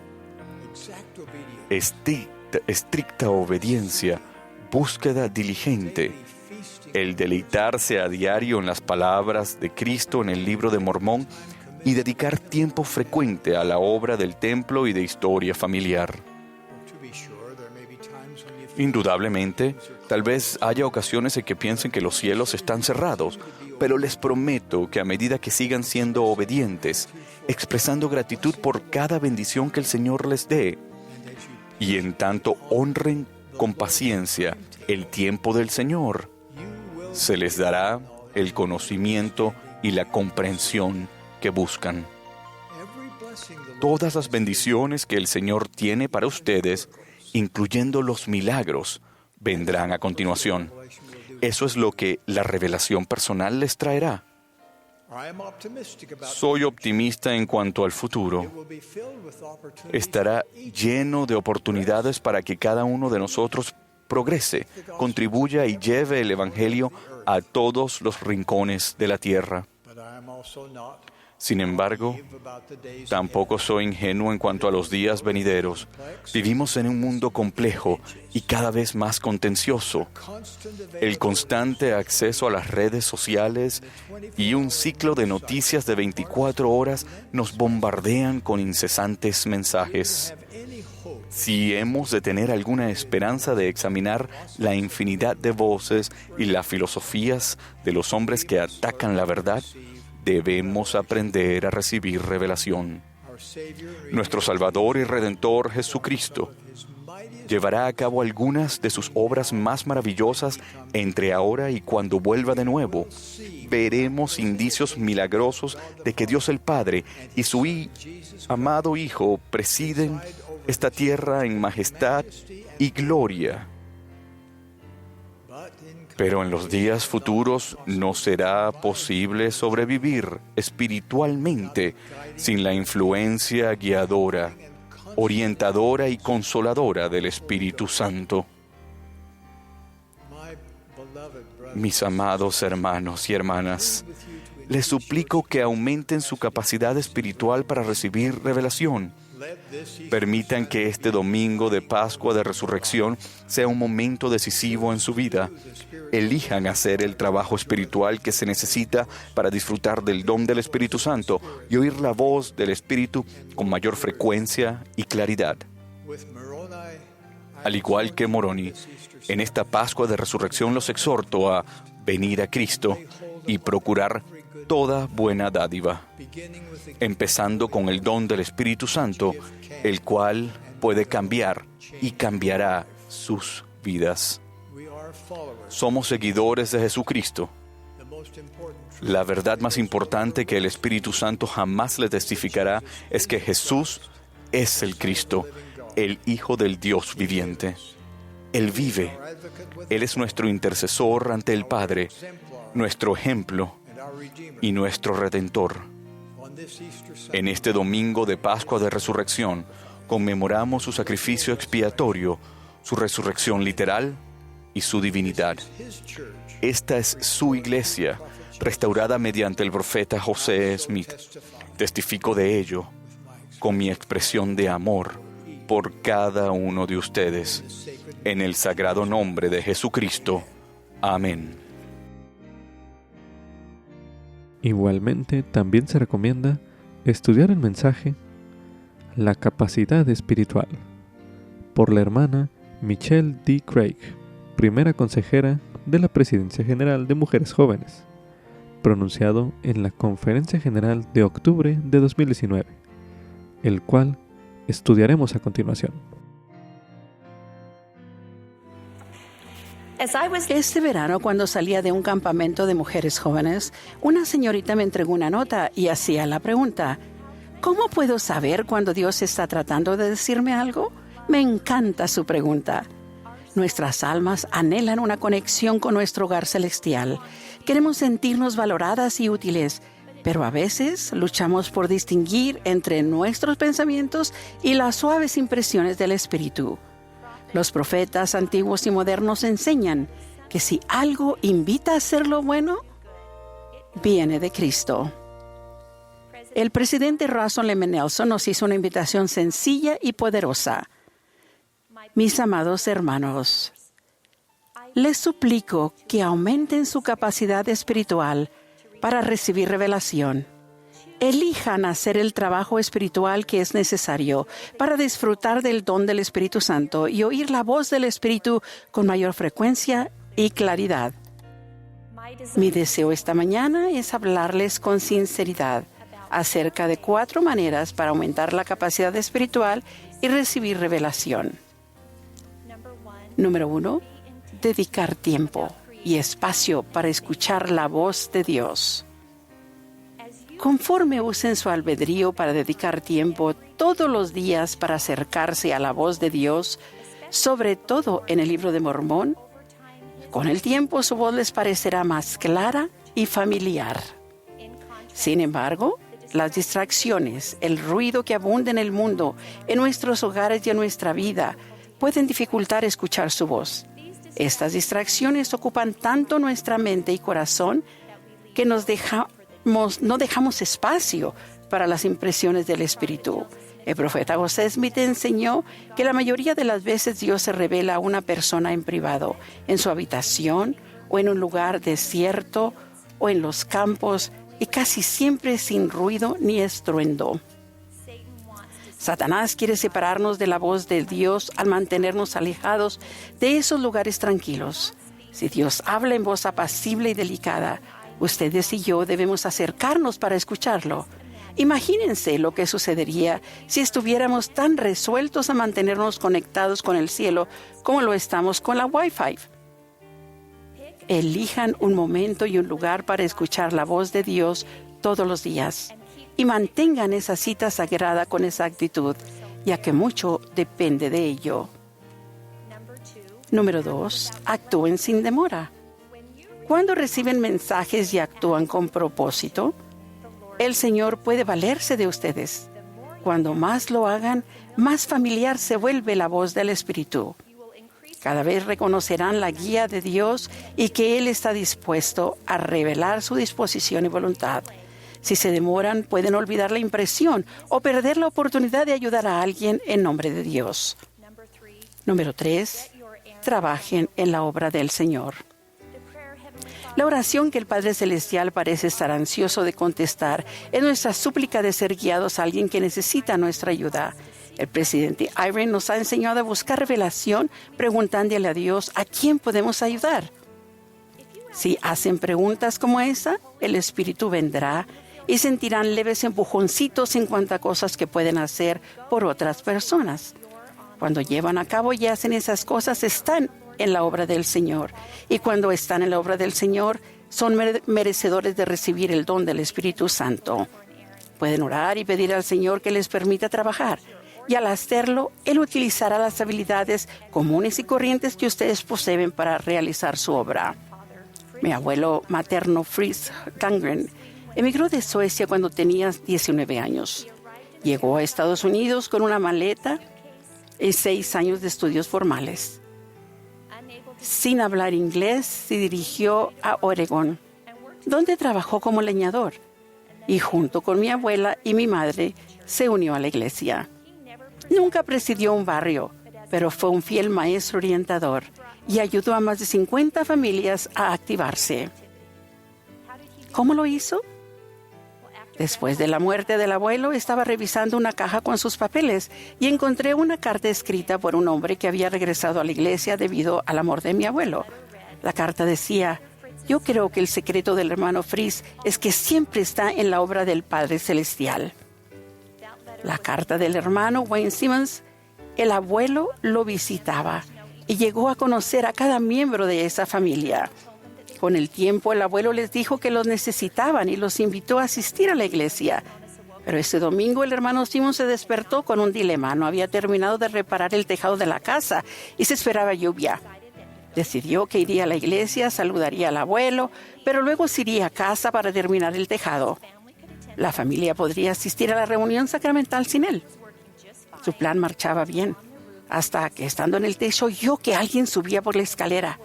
estricta obediencia, búsqueda diligente, el deleitarse a diario en las palabras de Cristo en el libro de Mormón y dedicar tiempo frecuente a la obra del templo y de historia familiar. Indudablemente, tal vez haya ocasiones en que piensen que los cielos están cerrados, pero les prometo que a medida que sigan siendo obedientes, expresando gratitud por cada bendición que el Señor les dé, y en tanto honren con paciencia el tiempo del Señor, se les dará el conocimiento y la comprensión que buscan. Todas las bendiciones que el Señor tiene para ustedes, incluyendo los milagros, vendrán a continuación. Eso es lo que la revelación personal les traerá. Soy optimista en cuanto al futuro. Estará lleno de oportunidades para que cada uno de nosotros progrese, contribuya y lleve el Evangelio a todos los rincones de la tierra. Sin embargo, tampoco soy ingenuo en cuanto a los días venideros. Vivimos en un mundo complejo y cada vez más contencioso. El constante acceso a las redes sociales y un ciclo de noticias de 24 horas nos bombardean con incesantes mensajes. Si hemos de tener alguna esperanza de examinar la infinidad de voces y las filosofías de los hombres que atacan la verdad, debemos aprender a recibir revelación. Nuestro Salvador y Redentor Jesucristo llevará a cabo algunas de sus obras más maravillosas entre ahora y cuando vuelva de nuevo. Veremos indicios milagrosos de que Dios el Padre y su amado Hijo presiden esta tierra en majestad y gloria. Pero en los días futuros no será posible sobrevivir espiritualmente sin la influencia guiadora, orientadora y consoladora del Espíritu Santo. Mis amados hermanos y hermanas, les suplico que aumenten su capacidad espiritual para recibir revelación. Permitan que este domingo de Pascua de Resurrección sea un momento decisivo en su vida. Elijan hacer el trabajo espiritual que se necesita para disfrutar del don del Espíritu Santo y oír la voz del Espíritu con mayor frecuencia y claridad. Al igual que Moroni, en esta Pascua de Resurrección los exhorto a venir a Cristo y procurar toda buena dádiva, empezando con el don del Espíritu Santo, el cual puede cambiar y cambiará sus vidas. Somos seguidores de Jesucristo. La verdad más importante que el Espíritu Santo jamás le testificará es que Jesús es el Cristo, el Hijo del Dios viviente. Él vive. Él es nuestro intercesor ante el Padre, nuestro ejemplo y nuestro Redentor. En este domingo de Pascua de Resurrección, conmemoramos su sacrificio expiatorio, su resurrección literal y su divinidad. Esta es su iglesia, restaurada mediante el profeta José Smith. Testifico de ello con mi expresión de amor por cada uno de ustedes. En el sagrado nombre de Jesucristo. Amén. Igualmente, también se recomienda estudiar el mensaje La capacidad espiritual, por la hermana Michelle D. Craig, primera consejera de la Presidencia General de Mujeres Jóvenes, pronunciado en la Conferencia General de octubre de 2019, el cual estudiaremos a continuación. Este verano, cuando salía de un campamento de mujeres jóvenes, una señorita me entregó una nota y hacía la pregunta: ¿cómo puedo saber cuando Dios está tratando de decirme algo? Me encanta su pregunta. Nuestras almas anhelan una conexión con nuestro hogar celestial. Queremos sentirnos valoradas y útiles, pero a veces luchamos por distinguir entre nuestros pensamientos y las suaves impresiones del Espíritu. Los profetas antiguos y modernos enseñan que si algo invita a hacer lo bueno, viene de Cristo. El presidente Russell M. Nelson nos hizo una invitación sencilla y poderosa. Mis amados hermanos, les suplico que aumenten su capacidad espiritual para recibir revelación. Elijan hacer el trabajo espiritual que es necesario para disfrutar del don del Espíritu Santo y oír la voz del Espíritu con mayor frecuencia y claridad. Mi deseo esta mañana es hablarles con sinceridad acerca de 4 maneras para aumentar la capacidad espiritual y recibir revelación. Número 1. Dedicar tiempo y espacio para escuchar la voz de Dios. Conforme usen su albedrío para dedicar tiempo todos los días para acercarse a la voz de Dios, sobre todo en el Libro de Mormón, con el tiempo su voz les parecerá más clara y familiar. Sin embargo, las distracciones, el ruido que abunda en el mundo, en nuestros hogares y en nuestra vida, pueden dificultar escuchar su voz. Estas distracciones ocupan tanto nuestra mente y corazón que nos dejamos dejamos espacio para las impresiones del Espíritu. El profeta José Smith enseñó que la mayoría de las veces Dios se revela a una persona en privado, en su habitación o en un lugar desierto o en los campos, y casi siempre sin ruido ni estruendo. Satanás quiere separarnos de la voz de Dios al mantenernos alejados de esos lugares tranquilos. Si Dios habla en voz apacible y delicada, ustedes y yo debemos acercarnos para escucharlo. Imagínense lo que sucedería si estuviéramos tan resueltos a mantenernos conectados con el cielo como lo estamos con la Wi-Fi. Elijan un momento y un lugar para escuchar la voz de Dios todos los días y mantengan esa cita sagrada con exactitud, ya que mucho depende de ello. Número 2. Actúen sin demora. Cuando reciben mensajes y actúan con propósito, el Señor puede valerse de ustedes. Cuando más lo hagan, más familiar se vuelve la voz del Espíritu. Cada vez reconocerán la guía de Dios y que Él está dispuesto a revelar su disposición y voluntad. Si se demoran, pueden olvidar la impresión o perder la oportunidad de ayudar a alguien en nombre de Dios. Número 3. Trabajen en la obra del Señor. La oración que el Padre Celestial parece estar ansioso de contestar es nuestra súplica de ser guiados a alguien que necesita nuestra ayuda. El presidente Eyring nos ha enseñado a buscar revelación preguntándole a Dios a quién podemos ayudar. Si hacen preguntas como esa, el Espíritu vendrá y sentirán leves empujoncitos en cuanto a cosas que pueden hacer por otras personas. Cuando llevan a cabo y hacen esas cosas, están en la obra del Señor. Y cuando están en la obra del Señor, son merecedores de recibir el don del Espíritu Santo. Pueden orar y pedir al Señor que les permita trabajar. Y al hacerlo, Él utilizará las habilidades comunes y corrientes que ustedes poseen para realizar su obra. Mi abuelo materno, Fritz Dahlgren, emigró de Suecia cuando tenía 19 años. Llegó a Estados Unidos con una maleta y 6 años de estudios formales. Sin hablar inglés, se dirigió a Oregón, donde trabajó como leñador, y junto con mi abuela y mi madre se unió a la iglesia. Nunca presidió un barrio, pero fue un fiel maestro orientador y ayudó a más de 50 familias a activarse. ¿Cómo lo hizo? Después de la muerte del abuelo, estaba revisando una caja con sus papeles y encontré una carta escrita por un hombre que había regresado a la iglesia debido al amor de mi abuelo. La carta decía: yo creo que el secreto del hermano Fritz es que siempre está en la obra del Padre Celestial. La carta del hermano Wayne Simmons, el abuelo lo visitaba y llegó a conocer a cada miembro de esa familia. Con el tiempo, el abuelo les dijo que los necesitaban y los invitó a asistir a la iglesia. Pero ese domingo el hermano Simon se despertó con un dilema. No había terminado de reparar el tejado de la casa y se esperaba lluvia. Decidió que iría a la iglesia, saludaría al abuelo, pero luego se iría a casa para terminar el tejado. La familia podría asistir a la reunión sacramental sin él. Su plan marchaba bien, hasta que estando en el techo oyó que alguien subía por la escalera.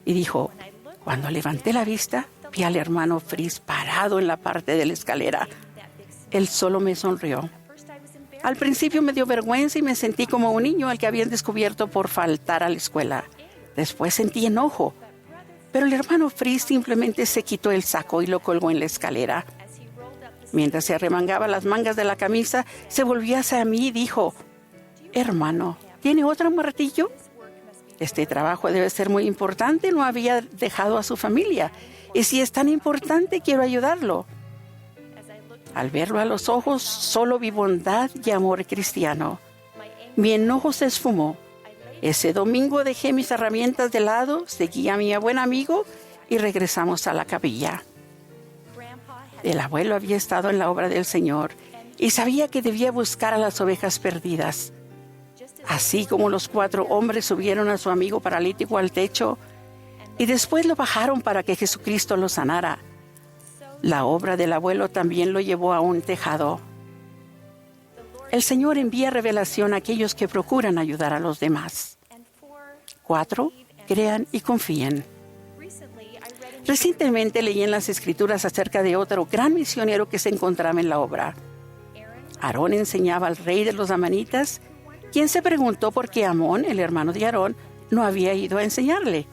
Y dijo: cuando levanté la vista, vi al hermano Fritz parado en la parte de la escalera. Él solo me sonrió. Al principio me dio vergüenza y me sentí como un niño al que habían descubierto por faltar a la escuela. Después sentí enojo, pero el hermano Fritz simplemente se quitó el saco y lo colgó en la escalera. Mientras se arremangaba las mangas de la camisa, se volvió hacia mí y dijo: hermano, ¿tiene otro martillo? Este trabajo debe ser muy importante, no había dejado a su familia. Y si es tan importante, quiero ayudarlo. Al verlo a los ojos, solo vi bondad y amor cristiano. Mi enojo se esfumó. Ese domingo dejé mis herramientas de lado, seguí a mi buen amigo y regresamos a la capilla. El abuelo había estado en la obra del Señor y sabía que debía buscar a las ovejas perdidas. Así como los 4 hombres subieron a su amigo paralítico al techo y después lo bajaron para que Jesucristo lo sanara, la obra del abuelo también lo llevó a un tejado. El Señor envía revelación a aquellos que procuran ayudar a los demás. 4. Crean y confíen. Recientemente leí en las Escrituras acerca de otro gran misionero que se encontraba en la obra. Aarón enseñaba al rey de los amanitas, quien se preguntó por qué Amón, el hermano de Aarón, no había ido a enseñarle.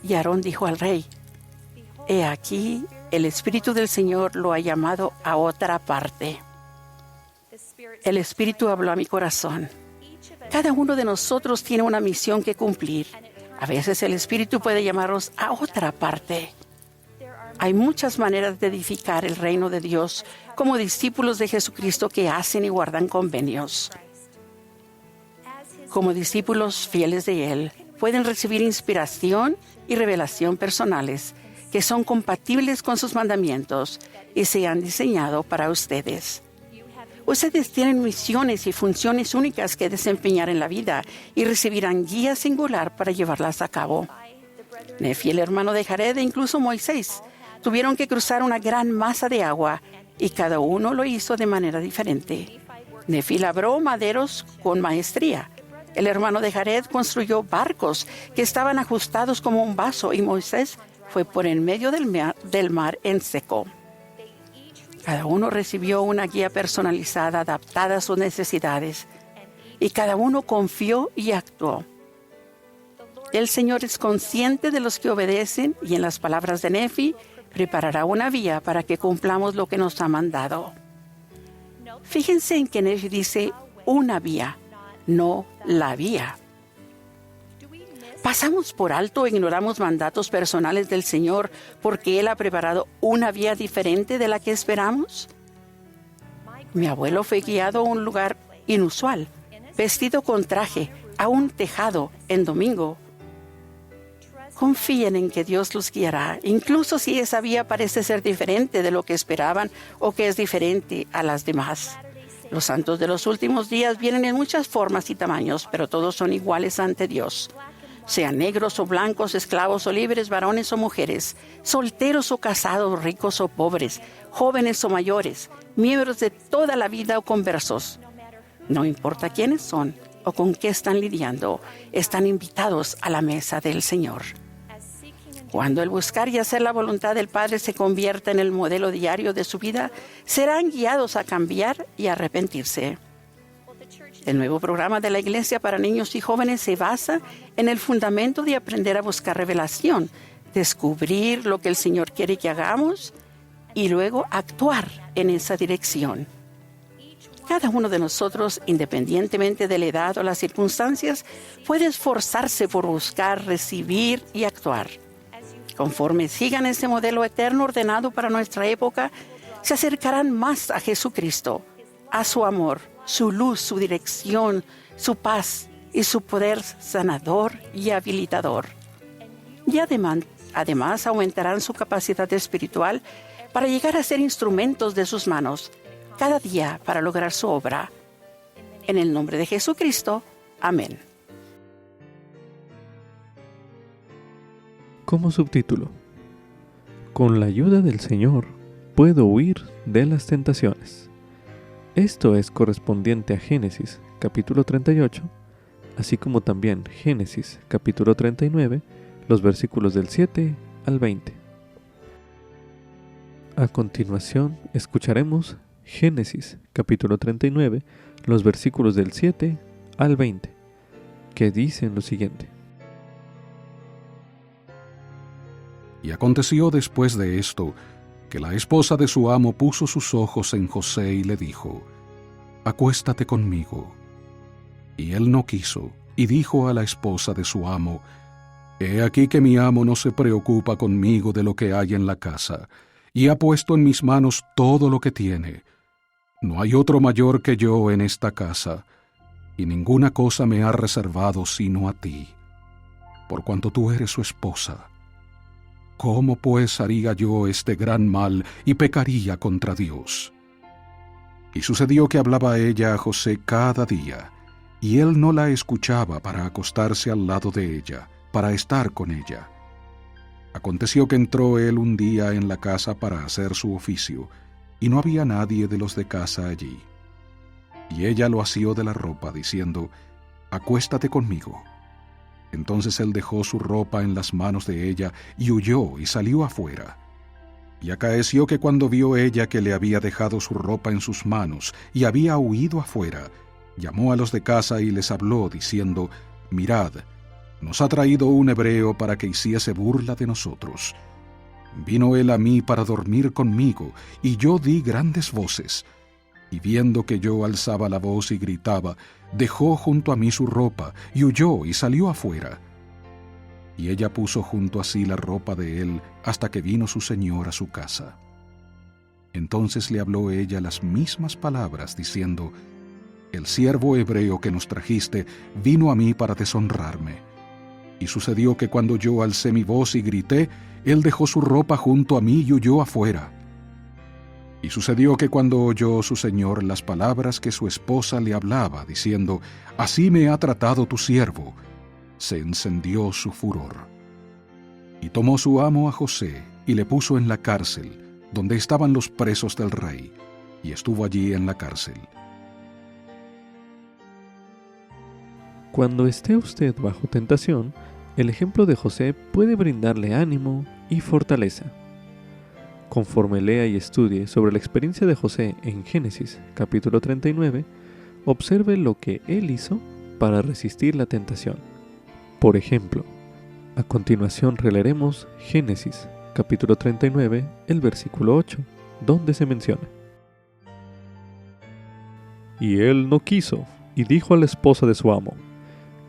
Y Aarón dijo al rey: «He aquí, el Espíritu del Señor lo ha llamado a otra parte». El Espíritu habló a mi corazón. Cada uno de nosotros tiene una misión que cumplir. A veces el Espíritu puede llamarnos a otra parte. Hay muchas maneras de edificar el reino de Dios como discípulos de Jesucristo que hacen y guardan convenios. Como discípulos fieles de Él, pueden recibir inspiración y revelación personales que son compatibles con sus mandamientos y se han diseñado para ustedes. Ustedes tienen misiones y funciones únicas que desempeñar en la vida y recibirán guía singular para llevarlas a cabo. Nefi, el hermano de Jared, e incluso Moisés tuvieron que cruzar una gran masa de agua y cada uno lo hizo de manera diferente. Nefi labró maderos con maestría. El hermano de Jared construyó barcos que estaban ajustados como un vaso y Moisés fue por en medio del mar en seco. Cada uno recibió una guía personalizada adaptada a sus necesidades y cada uno confió y actuó. El Señor es consciente de los que obedecen y en las palabras de Nefi preparará una vía para que cumplamos lo que nos ha mandado. Fíjense en que Nefi dice una vía, no la vía. ¿Pasamos por alto o ignoramos mandatos personales del Señor porque Él ha preparado una vía diferente de la que esperamos? Mi abuelo fue guiado a un lugar inusual, vestido con traje, a un tejado en domingo. Confíen en que Dios los guiará, incluso si esa vía parece ser diferente de lo que esperaban o que es diferente a las demás. Los santos de los últimos días vienen en muchas formas y tamaños, pero todos son iguales ante Dios. Sean negros o blancos, esclavos o libres, varones o mujeres, solteros o casados, ricos o pobres, jóvenes o mayores, miembros de toda la vida o conversos. No importa quiénes son o con qué están lidiando, están invitados a la mesa del Señor. Cuando el buscar y hacer la voluntad del Padre se convierta en el modelo diario de su vida, serán guiados a cambiar y arrepentirse. El nuevo programa de la Iglesia para niños y jóvenes se basa en el fundamento de aprender a buscar revelación, descubrir lo que el Señor quiere que hagamos y luego actuar en esa dirección. Cada uno de nosotros, independientemente de la edad o las circunstancias, puede esforzarse por buscar, recibir y actuar. Conforme sigan ese modelo eterno ordenado para nuestra época, se acercarán más a Jesucristo, a su amor, su luz, su dirección, su paz y su poder sanador y habilitador. Y además aumentarán su capacidad espiritual para llegar a ser instrumentos de sus manos, cada día para lograr su obra. En el nombre de Jesucristo, amén. Como subtítulo: Con la ayuda del Señor puedo huir de las tentaciones. Esto es correspondiente a Génesis capítulo 38, así como también Génesis capítulo 39, los versículos del 7 al 20. A continuación escucharemos Génesis capítulo 39, los versículos del 7 al 20, que dicen lo siguiente. Y aconteció después de esto, que la esposa de su amo puso sus ojos en José y le dijo: «Acuéstate conmigo». Y él no quiso, y dijo a la esposa de su amo: «He aquí que mi amo no se preocupa conmigo de lo que hay en la casa, y ha puesto en mis manos todo lo que tiene. No hay otro mayor que yo en esta casa, y ninguna cosa me ha reservado sino a ti, por cuanto tú eres su esposa. ¿Cómo pues haría yo este gran mal y pecaría contra Dios?». Y sucedió que hablaba ella a José cada día, y él no la escuchaba para acostarse al lado de ella, para estar con ella. Aconteció que entró él un día en la casa para hacer su oficio, y no había nadie de los de casa allí. Y ella lo asió de la ropa, diciendo: «Acuéstate conmigo». Entonces él dejó su ropa en las manos de ella y huyó y salió afuera. Y acaeció que cuando vio ella que le había dejado su ropa en sus manos y había huido afuera, llamó a los de casa y les habló, diciendo: «Mirad, nos ha traído un hebreo para que hiciese burla de nosotros. Vino él a mí para dormir conmigo, y yo di grandes voces. Y viendo que yo alzaba la voz y gritaba, dejó junto a mí su ropa, y huyó y salió afuera. Y ella puso junto a sí la ropa de él hasta que vino su señor a su casa. Entonces le habló ella las mismas palabras, diciendo: «El siervo hebreo que nos trajiste vino a mí para deshonrarme. Y sucedió que cuando yo alcé mi voz y grité, él dejó su ropa junto a mí y huyó afuera. Y sucedió que cuando oyó su señor las palabras que su esposa le hablaba, diciendo: «Así me ha tratado tu siervo», se encendió su furor. Y tomó su amo a José y le puso en la cárcel, donde estaban los presos del rey, y estuvo allí en la cárcel. Cuando esté usted bajo tentación, el ejemplo de José puede brindarle ánimo y fortaleza. Conforme lea y estudie sobre la experiencia de José en Génesis capítulo 39, observe lo que él hizo para resistir la tentación. Por ejemplo, a continuación releeremos Génesis capítulo 39, el versículo 8, donde se menciona: «Y él no quiso, y dijo a la esposa de su amo: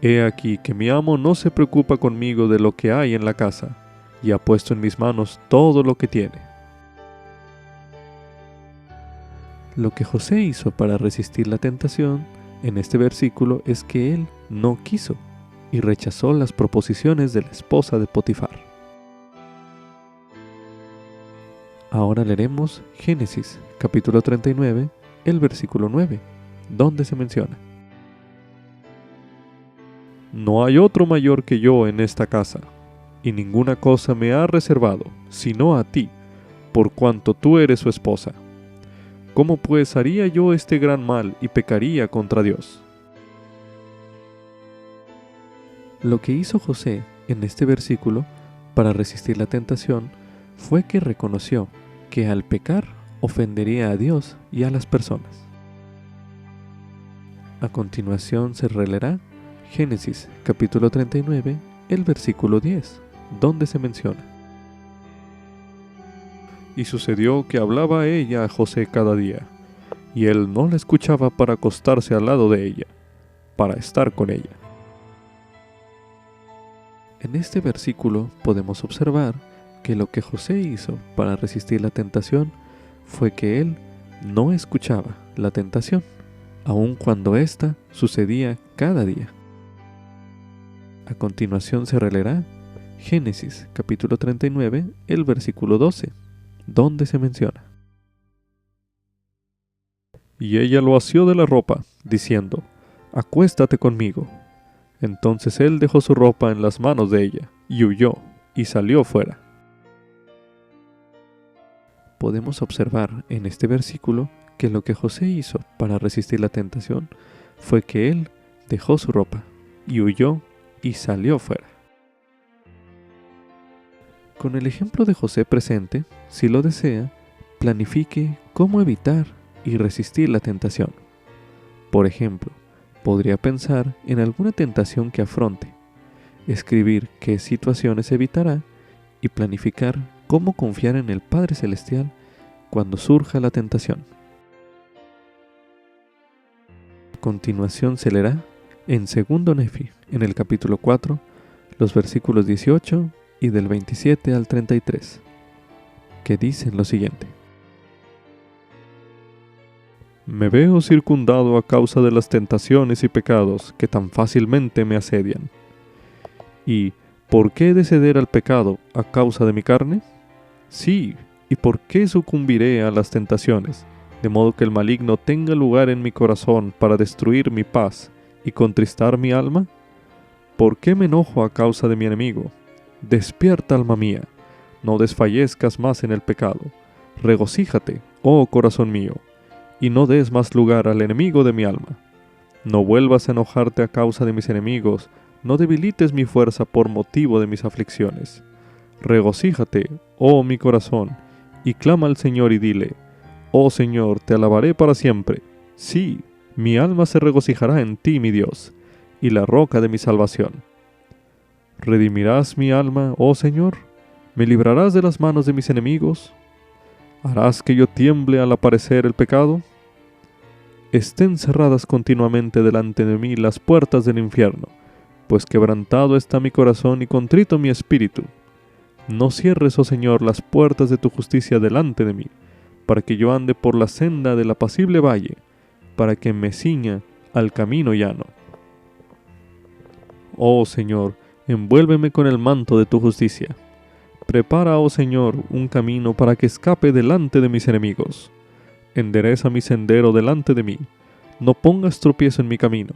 He aquí que mi amo no se preocupa conmigo de lo que hay en la casa, y ha puesto en mis manos todo lo que tiene». Lo que José hizo para resistir la tentación en este versículo es que él no quiso y rechazó las proposiciones de la esposa de Potifar. Ahora leeremos Génesis capítulo 39, el versículo 9, donde se menciona: «No hay otro mayor que yo en esta casa, y ninguna cosa me ha reservado, sino a ti, por cuanto tú eres su esposa. ¿Cómo pues haría yo este gran mal y pecaría contra Dios?». Lo que hizo José en este versículo para resistir la tentación fue que reconoció que al pecar ofendería a Dios y a las personas. A continuación se releerá Génesis capítulo 39, el versículo 10, donde se menciona: «Y sucedió que hablaba ella a José cada día, y él no la escuchaba para acostarse al lado de ella, para estar con ella». En este versículo podemos observar que lo que José hizo para resistir la tentación fue que él no escuchaba la tentación, aun cuando ésta sucedía cada día. A continuación se releerá Génesis capítulo 39, el versículo 12, donde se menciona: «Y ella lo asió de la ropa, diciendo: Acuéstate conmigo. Entonces él dejó su ropa en las manos de ella, y huyó, y salió fuera». Podemos observar en este versículo que lo que José hizo para resistir la tentación fue que él dejó su ropa, y huyó, y salió fuera. Con el ejemplo de José presente, si lo desea, planifique cómo evitar y resistir la tentación. Por ejemplo, podría pensar en alguna tentación que afronte, escribir qué situaciones evitará y planificar cómo confiar en el Padre Celestial cuando surja la tentación. A continuación se leerá en 2 Nefi, en el capítulo 4, los versículos 18 y del 27 al 33, que dicen lo siguiente: «Me veo circundado a causa de las tentaciones y pecados que tan fácilmente me asedian. ¿Y por qué he de ceder al pecado a causa de mi carne? Sí, ¿y por qué sucumbiré a las tentaciones, de modo que el maligno tenga lugar en mi corazón para destruir mi paz y contristar mi alma? ¿Por qué me enojo a causa de mi enemigo? Despierta, alma mía, no desfallezcas más en el pecado. Regocíjate, oh corazón mío, y no des más lugar al enemigo de mi alma. No vuelvas a enojarte a causa de mis enemigos, no debilites mi fuerza por motivo de mis aflicciones. Regocíjate, oh mi corazón, y clama al Señor y dile: Oh Señor, te alabaré para siempre. Sí, mi alma se regocijará en ti, mi Dios, y la roca de mi salvación. ¿Redimirás mi alma, oh Señor? ¿Me librarás de las manos de mis enemigos? ¿Harás que yo tiemble al aparecer el pecado? Estén cerradas continuamente delante de mí las puertas del infierno, pues quebrantado está mi corazón y contrito mi espíritu. No cierres, oh Señor, las puertas de tu justicia delante de mí, para que yo ande por la senda del apacible valle, para que me ciña al camino llano. Oh Señor, envuélveme con el manto de tu justicia. Prepara, oh Señor, un camino para que escape delante de mis enemigos. Endereza mi sendero delante de mí. No pongas tropiezo en mi camino.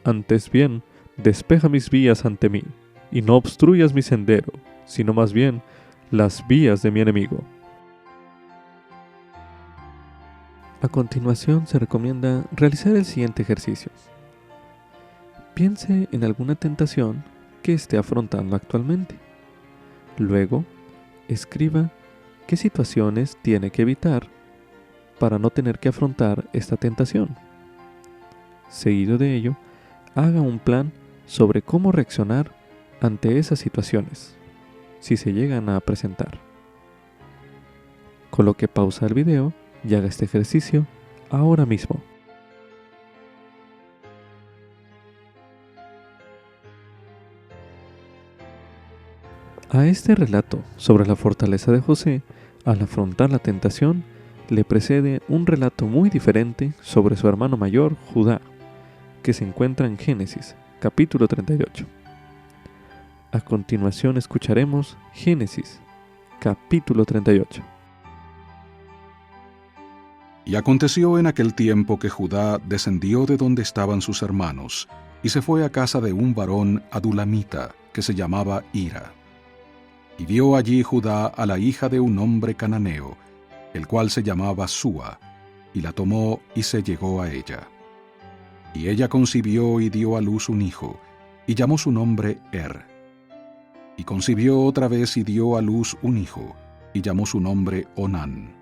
Antes bien, despeja mis vías ante mí, y no obstruyas mi sendero, sino más bien las vías de mi enemigo. A continuación se recomienda realizar el siguiente ejercicio. Piense en alguna tentación que esté afrontando actualmente. Luego, escriba qué situaciones tiene que evitar para no tener que afrontar esta tentación. Seguido de ello, haga un plan sobre cómo reaccionar ante esas situaciones, si se llegan a presentar. Coloque pausa al video y haga este ejercicio ahora mismo. A este relato sobre la fortaleza de José al afrontar la tentación le precede un relato muy diferente sobre su hermano mayor, Judá, que se encuentra en Génesis, capítulo 38. A continuación escucharemos Génesis, capítulo 38. Y aconteció en aquel tiempo que Judá descendió de donde estaban sus hermanos, y se fue a casa de un varón adulamita, que se llamaba Hira. Y vio allí Judá a la hija de un hombre cananeo, el cual se llamaba Súa, y la tomó y se llegó a ella. Y ella concibió y dio a luz un hijo, y llamó su nombre Y concibió otra vez y dio a luz un hijo, y llamó su nombre Onán.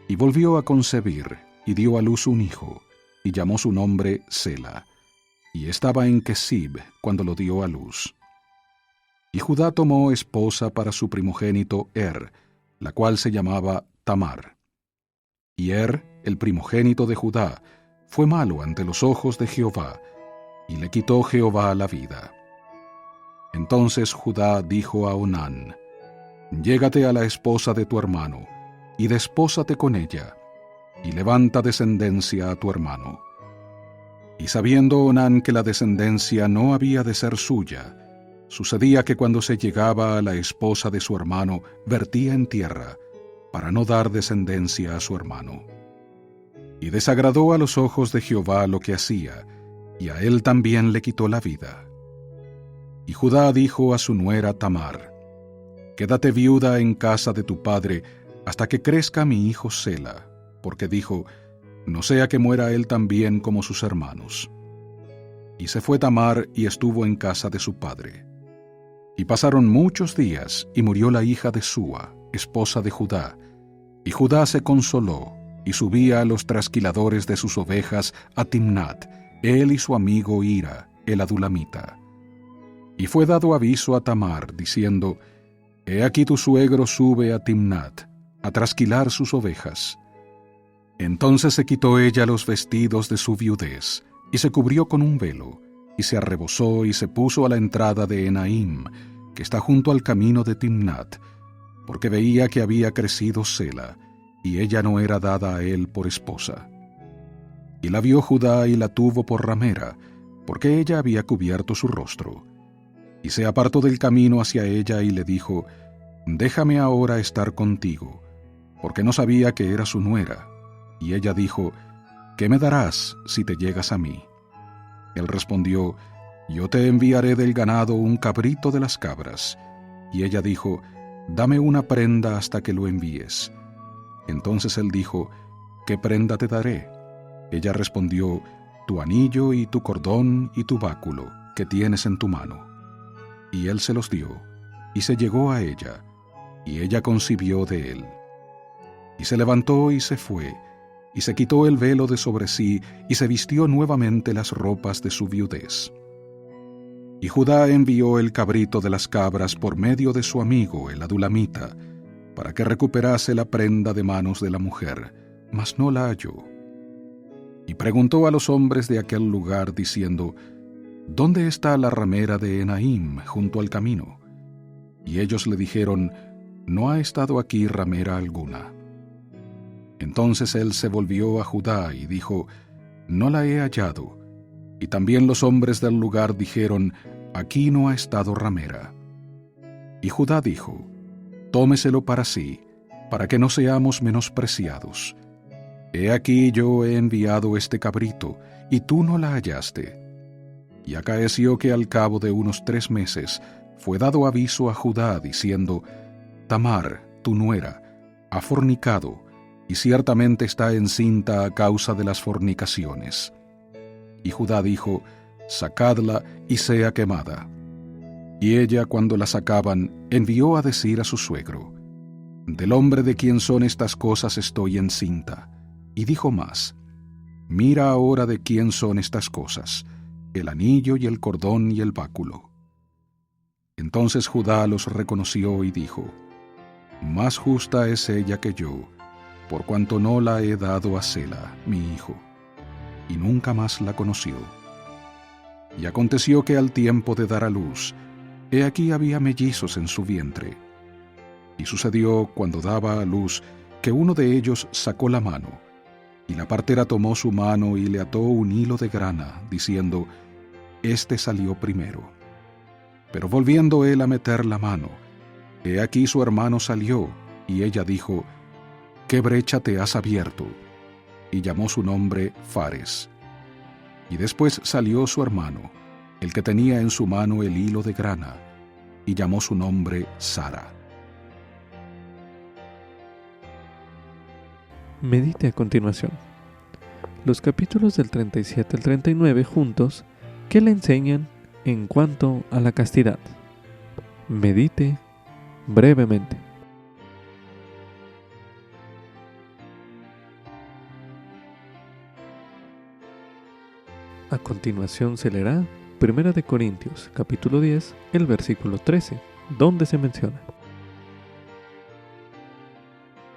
Y volvió a concebir, y dio a luz un hijo, y llamó su nombre Sela. Y estaba en Kesib cuando lo dio a luz. Y Judá tomó esposa para su primogénito la cual se llamaba Tamar. Y el primogénito de Judá, fue malo ante los ojos de Jehová, y le quitó Jehová la vida. Entonces Judá dijo a Onán: Llégate a la esposa de tu hermano, y despósate con ella, y levanta descendencia a tu hermano. Y sabiendo Onán que la descendencia no había de ser suya, sucedía que cuando se llegaba a la esposa de su hermano, vertía en tierra, para no dar descendencia a su hermano. Y desagradó a los ojos de Jehová lo que hacía, y a él también le quitó la vida. Y Judá dijo a su nuera Tamar: Quédate viuda en casa de tu padre, hasta que crezca mi hijo Sela, porque dijo: No sea que muera él también como sus hermanos. Y se fue Tamar y estuvo en casa de su padre. Y pasaron muchos días, y murió la hija de Súa, esposa de Judá. Y Judá se consoló, y subía a los trasquiladores de sus ovejas a Timnat, él y su amigo Hira, el adulamita. Y fue dado aviso a Tamar, diciendo: He aquí tu suegro sube a Timnat, a trasquilar sus ovejas. Entonces se quitó ella los vestidos de su viudez, y se cubrió con un velo, y se arrebozó y se puso a la entrada de Enaim, que está junto al camino de Timnat, porque veía que había crecido Sela, y ella no era dada a él por esposa. Y la vio Judá y la tuvo por ramera, porque ella había cubierto su rostro. Y se apartó del camino hacia ella y le dijo: Déjame ahora estar contigo, porque no sabía que era su nuera. Y ella dijo: ¿Qué me darás si te llegas a mí? Él respondió: Yo te enviaré del ganado un cabrito de las cabras. Y ella dijo: Dame una prenda hasta que lo envíes. Entonces él dijo: ¿Qué prenda te daré? Ella respondió: Tu anillo y tu cordón y tu báculo, que tienes en tu mano. Y él se los dio, y se llegó a ella, y ella concibió de él. Y se levantó y se fue, y se quitó el velo de sobre sí, y se vistió nuevamente las ropas de su viudez. Y Judá envió el cabrito de las cabras por medio de su amigo el adulamita, para que recuperase la prenda de manos de la mujer, mas no la halló. Y preguntó a los hombres de aquel lugar, diciendo: ¿Dónde está la ramera de Enaim junto al camino? Y ellos le dijeron: No ha estado aquí ramera alguna. Entonces él se volvió a Judá y dijo: No la he hallado. Y también los hombres del lugar dijeron: Aquí no ha estado ramera. Y Judá dijo: Tómeselo para sí, para que no seamos menospreciados. He aquí yo he enviado este cabrito, y tú no la hallaste. Y acaeció que al cabo de unos 3 meses fue dado aviso a Judá, diciendo: Tamar, tu nuera, ha fornicado, y ciertamente está encinta a causa de las fornicaciones. Y Judá dijo: Sacadla y sea quemada. Y ella, cuando la sacaban, envió a decir a su suegro: Del hombre de quien son estas cosas estoy encinta. Y dijo más: Mira ahora de quién son estas cosas, el anillo y el cordón y el báculo. Entonces Judá los reconoció y dijo: Más justa es ella que yo, por cuanto no la he dado a Sela, mi hijo. Y nunca más la conoció. Y aconteció que al tiempo de dar a luz, he aquí había mellizos en su vientre. Y sucedió cuando daba a luz que uno de ellos sacó la mano, y la partera tomó su mano y le ató un hilo de grana, diciendo: Este salió primero. Pero volviendo él a meter la mano, he aquí su hermano salió, y ella dijo: ¿Qué brecha te has abierto? Y llamó su nombre Fares. Y después salió su hermano, el que tenía en su mano el hilo de grana, y llamó su nombre Sara. Medite a continuación los capítulos del 37 al 39 juntos que le enseñan en cuanto a la castidad. Medite brevemente. A continuación se leerá 1 Corintios, capítulo 10, el versículo 13, donde se menciona: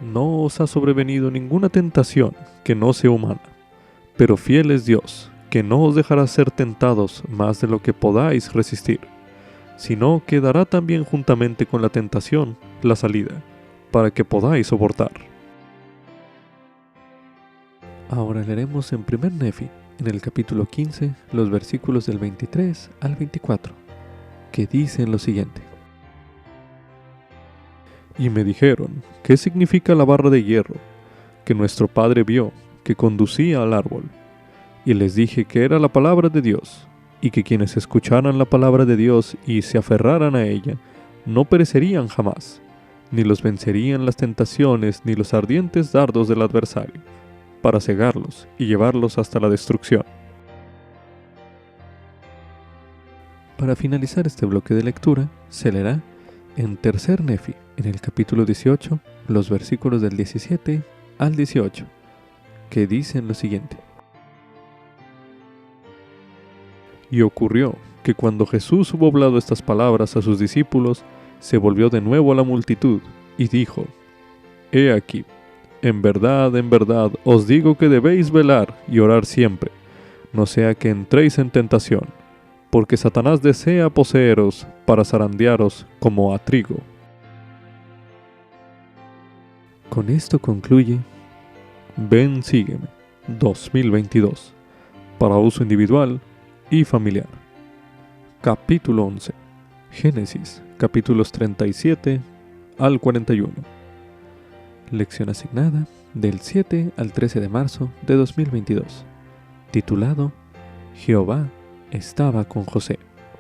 No os ha sobrevenido ninguna tentación que no sea humana, pero fiel es Dios, que no os dejará ser tentados más de lo que podáis resistir, sino que dará también juntamente con la tentación la salida, para que podáis soportar. Ahora leeremos en 1 Nefi, en el capítulo 15, los versículos del 23 al 24, que dicen lo siguiente: Y me dijeron: ¿Qué significa la barra de hierro que nuestro padre vio, que conducía al árbol? Y les dije que era la palabra de Dios, y que quienes escucharan la palabra de Dios y se aferraran a ella, no perecerían jamás, ni los vencerían las tentaciones ni los ardientes dardos del adversario, para cegarlos y llevarlos hasta la destrucción. Para finalizar este bloque de lectura, se leerá en 3 Nefi, en el capítulo 18, los versículos del 17 al 18, que dicen lo siguiente: Y ocurrió que cuando Jesús hubo hablado estas palabras a sus discípulos, se volvió de nuevo a la multitud y dijo: He aquí, en verdad, os digo que debéis velar y orar siempre, no sea que entréis en tentación, porque Satanás desea poseeros para zarandearos como a trigo. Con esto concluye Ven, sígueme 2022, para uso individual y familiar. Capítulo 11. Génesis, capítulos 37 al 41. Lección asignada del 7 al 13 de marzo de 2022, titulado Jehová estaba con José.